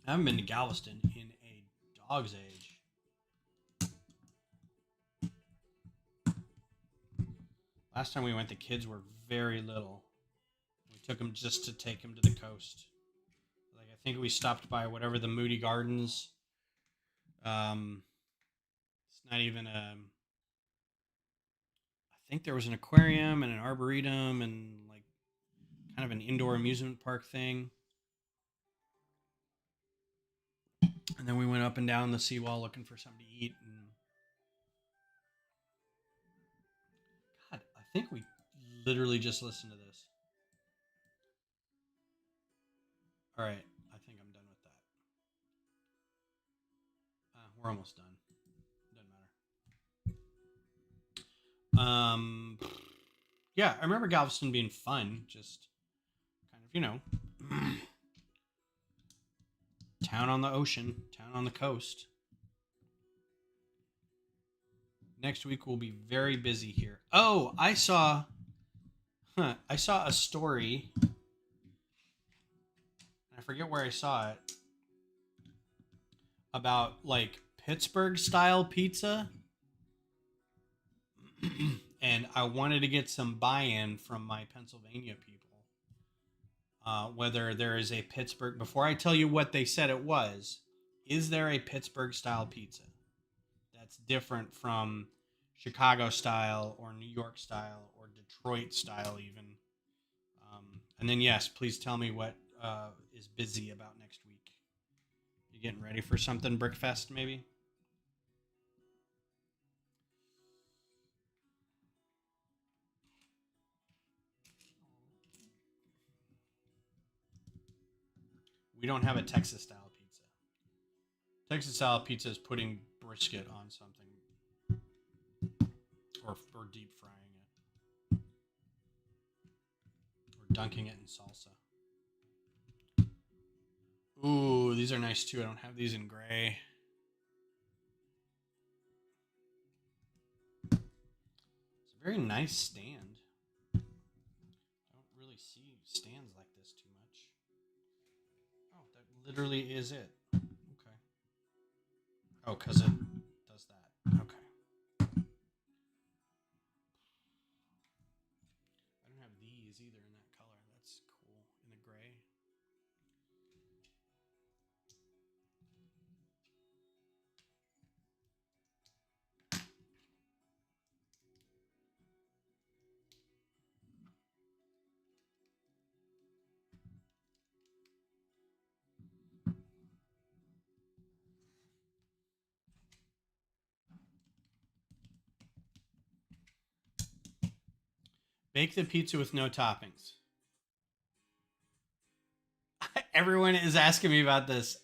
I haven't been to Galveston in a dog's age. Last time we went, the kids were very little. We took them just to take them to the coast. Like, I think we stopped by whatever the Moody Gardens. It's not even a... I think there was an aquarium and an arboretum and like kind of an indoor amusement park thing. And then we went up and down the seawall looking for something to eat. And God, I think we literally just listened to this. All right, I think I'm done with that. We're almost done. Yeah, I remember Galveston being fun, just kind of, you know, town on the ocean, town on the coast. Next week we'll be very busy here. Oh, I saw a story. I forget where I saw it, about like Pittsburgh style pizza. And I wanted to get some buy-in from my Pennsylvania people. Whether there is a Pittsburgh... Before I tell you what they said it was, is there a Pittsburgh style pizza that's different from Chicago style or New York style or Detroit style even? And then, yes, please tell me what is busy about next week. You getting ready for something, Brickfest maybe? We don't have a Texas style pizza. Texas style pizza is putting brisket on something, or deep frying it, or dunking it in salsa. Ooh, these are nice too. I don't have these in gray. It's a very nice stand. I don't really see stands like this too much. Oh, that literally is it. Okay. Oh, because it does that. Okay. I don't have these either in that color. That's cool. In the gray. Bake the pizza with no toppings. Everyone is asking me about this.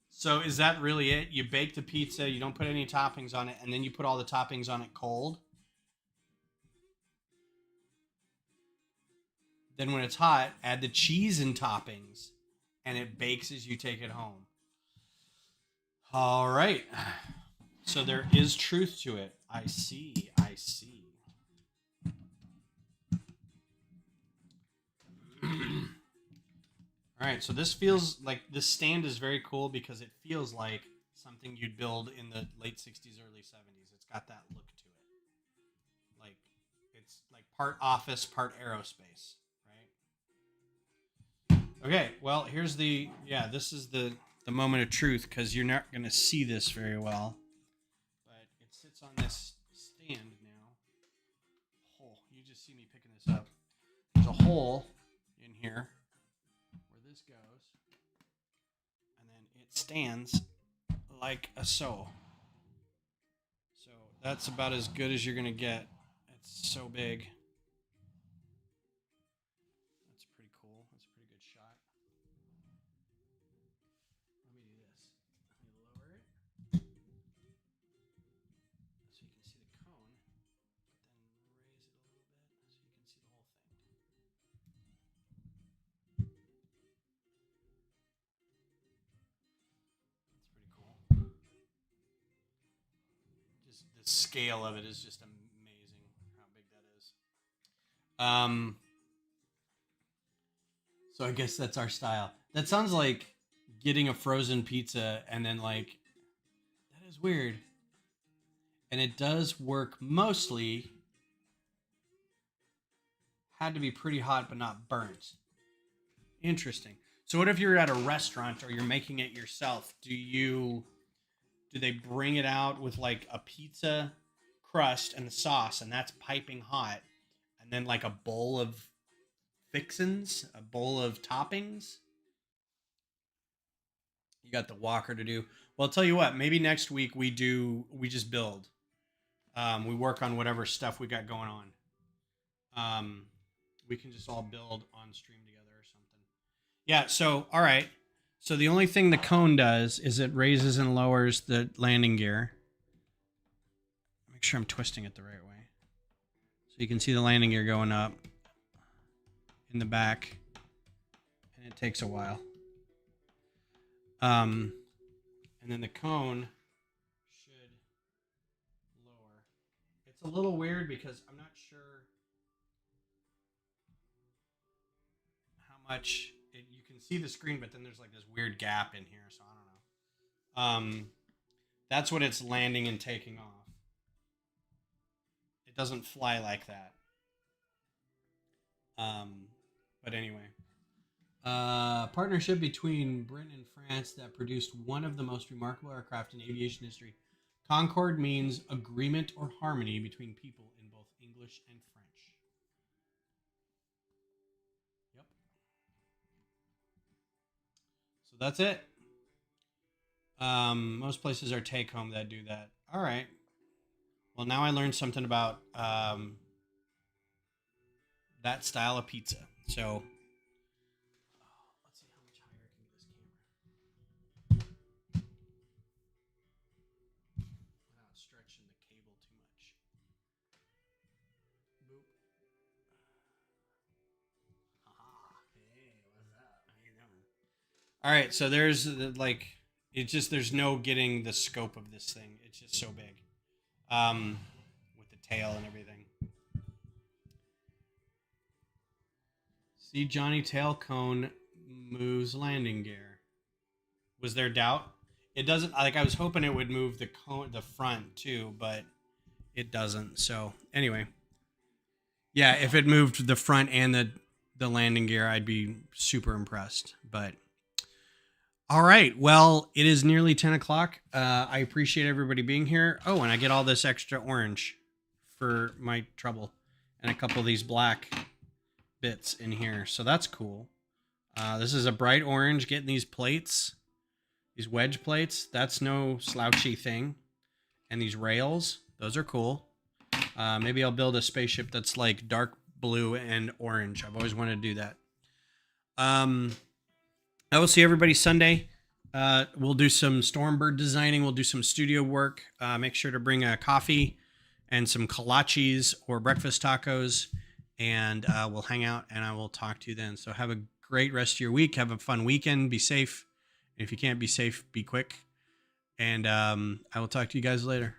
So is that really it? You bake the pizza, you don't put any toppings on it, and then you put all the toppings on it cold? Then when it's hot, add the cheese and toppings, and it bakes as you take it home. All right. So there is truth to it. I see. I see. All right. So this feels like this stand is very cool because it feels like something you'd build in the late 60s, early 70s. It's got that look to it. Like it's like part office, part aerospace, right? Okay. Well, here's this is the moment of truth because you're not going to see this very well. But it sits on this stand now. Hole. You just see me picking this up. There's a hole in here where this goes, and then it stands like a so. So that's about as good as you're gonna get. It's so big. That's pretty cool. That's a pretty good shot. Let me do this. Let me lower it so you can see the cone, but then raise it a little bit so you can see the whole thing. That's pretty cool. Just the scale of it is just amazing. How big that is. So I guess that's our style. That sounds like getting a frozen pizza and then like that is weird. And it does work mostly. Had to be pretty hot but not burnt. Interesting. So what if you're at a restaurant or you're making it yourself? Do they bring it out with like a pizza crust and the sauce and that's piping hot and then like a bowl of fixins, a bowl of toppings? You got the walker to do. Well, I'll tell you what, maybe next week we just build. We work on whatever stuff we got going on. We can just all build on stream together or something. Yeah, so all right. So the only thing the cone does is it raises and lowers the landing gear. Make sure I'm twisting it the right way. So you can see the landing gear going up in the back. And it takes a while. And then the cone should lower. It's a little weird because I'm not sure how much you can see the screen, but then there's like this weird gap in here, so I don't know. That's what it's landing and taking off. It doesn't fly like that. But anyway. Partnership between Britain and France that produced one of the most remarkable aircraft in aviation history. Concorde means agreement or harmony between people in both English and French. Yep. So that's it. Most places are take home that do that. All right. Well, now I learned something about that style of pizza. So let's see how much higher I can get this camera without stretching the cable too much. Boop. Haha. Hey, what's up? How you doing? All right, so there's like it's just there's no getting the scope of this thing. It's just so big, with the tail and everything. See, Johnny Tail Cone moves landing gear. Was there doubt? It doesn't. Like I was hoping it would move the cone, the front too, but it doesn't. So anyway, yeah, if it moved the front and the landing gear, I'd be super impressed. But all right, well, it is nearly 10 o'clock. I appreciate everybody being here. Oh, and I get all this extra orange for my trouble, and a couple of these black bits in here, so that's cool. This is a bright orange. Getting these plates, these wedge plates, that's no slouchy thing. And these rails, those are cool. Maybe I'll build a spaceship that's like dark blue and orange. I've always wanted to do that. I will see everybody Sunday. We'll do some Stormbird designing. We'll do some studio work. Make sure to bring a coffee and some kolaches or breakfast tacos, and we'll hang out, and I will talk to you then. So have a great rest of your week. Have a fun weekend. Be safe. And if you can't be safe, be quick. And I will talk to you guys later.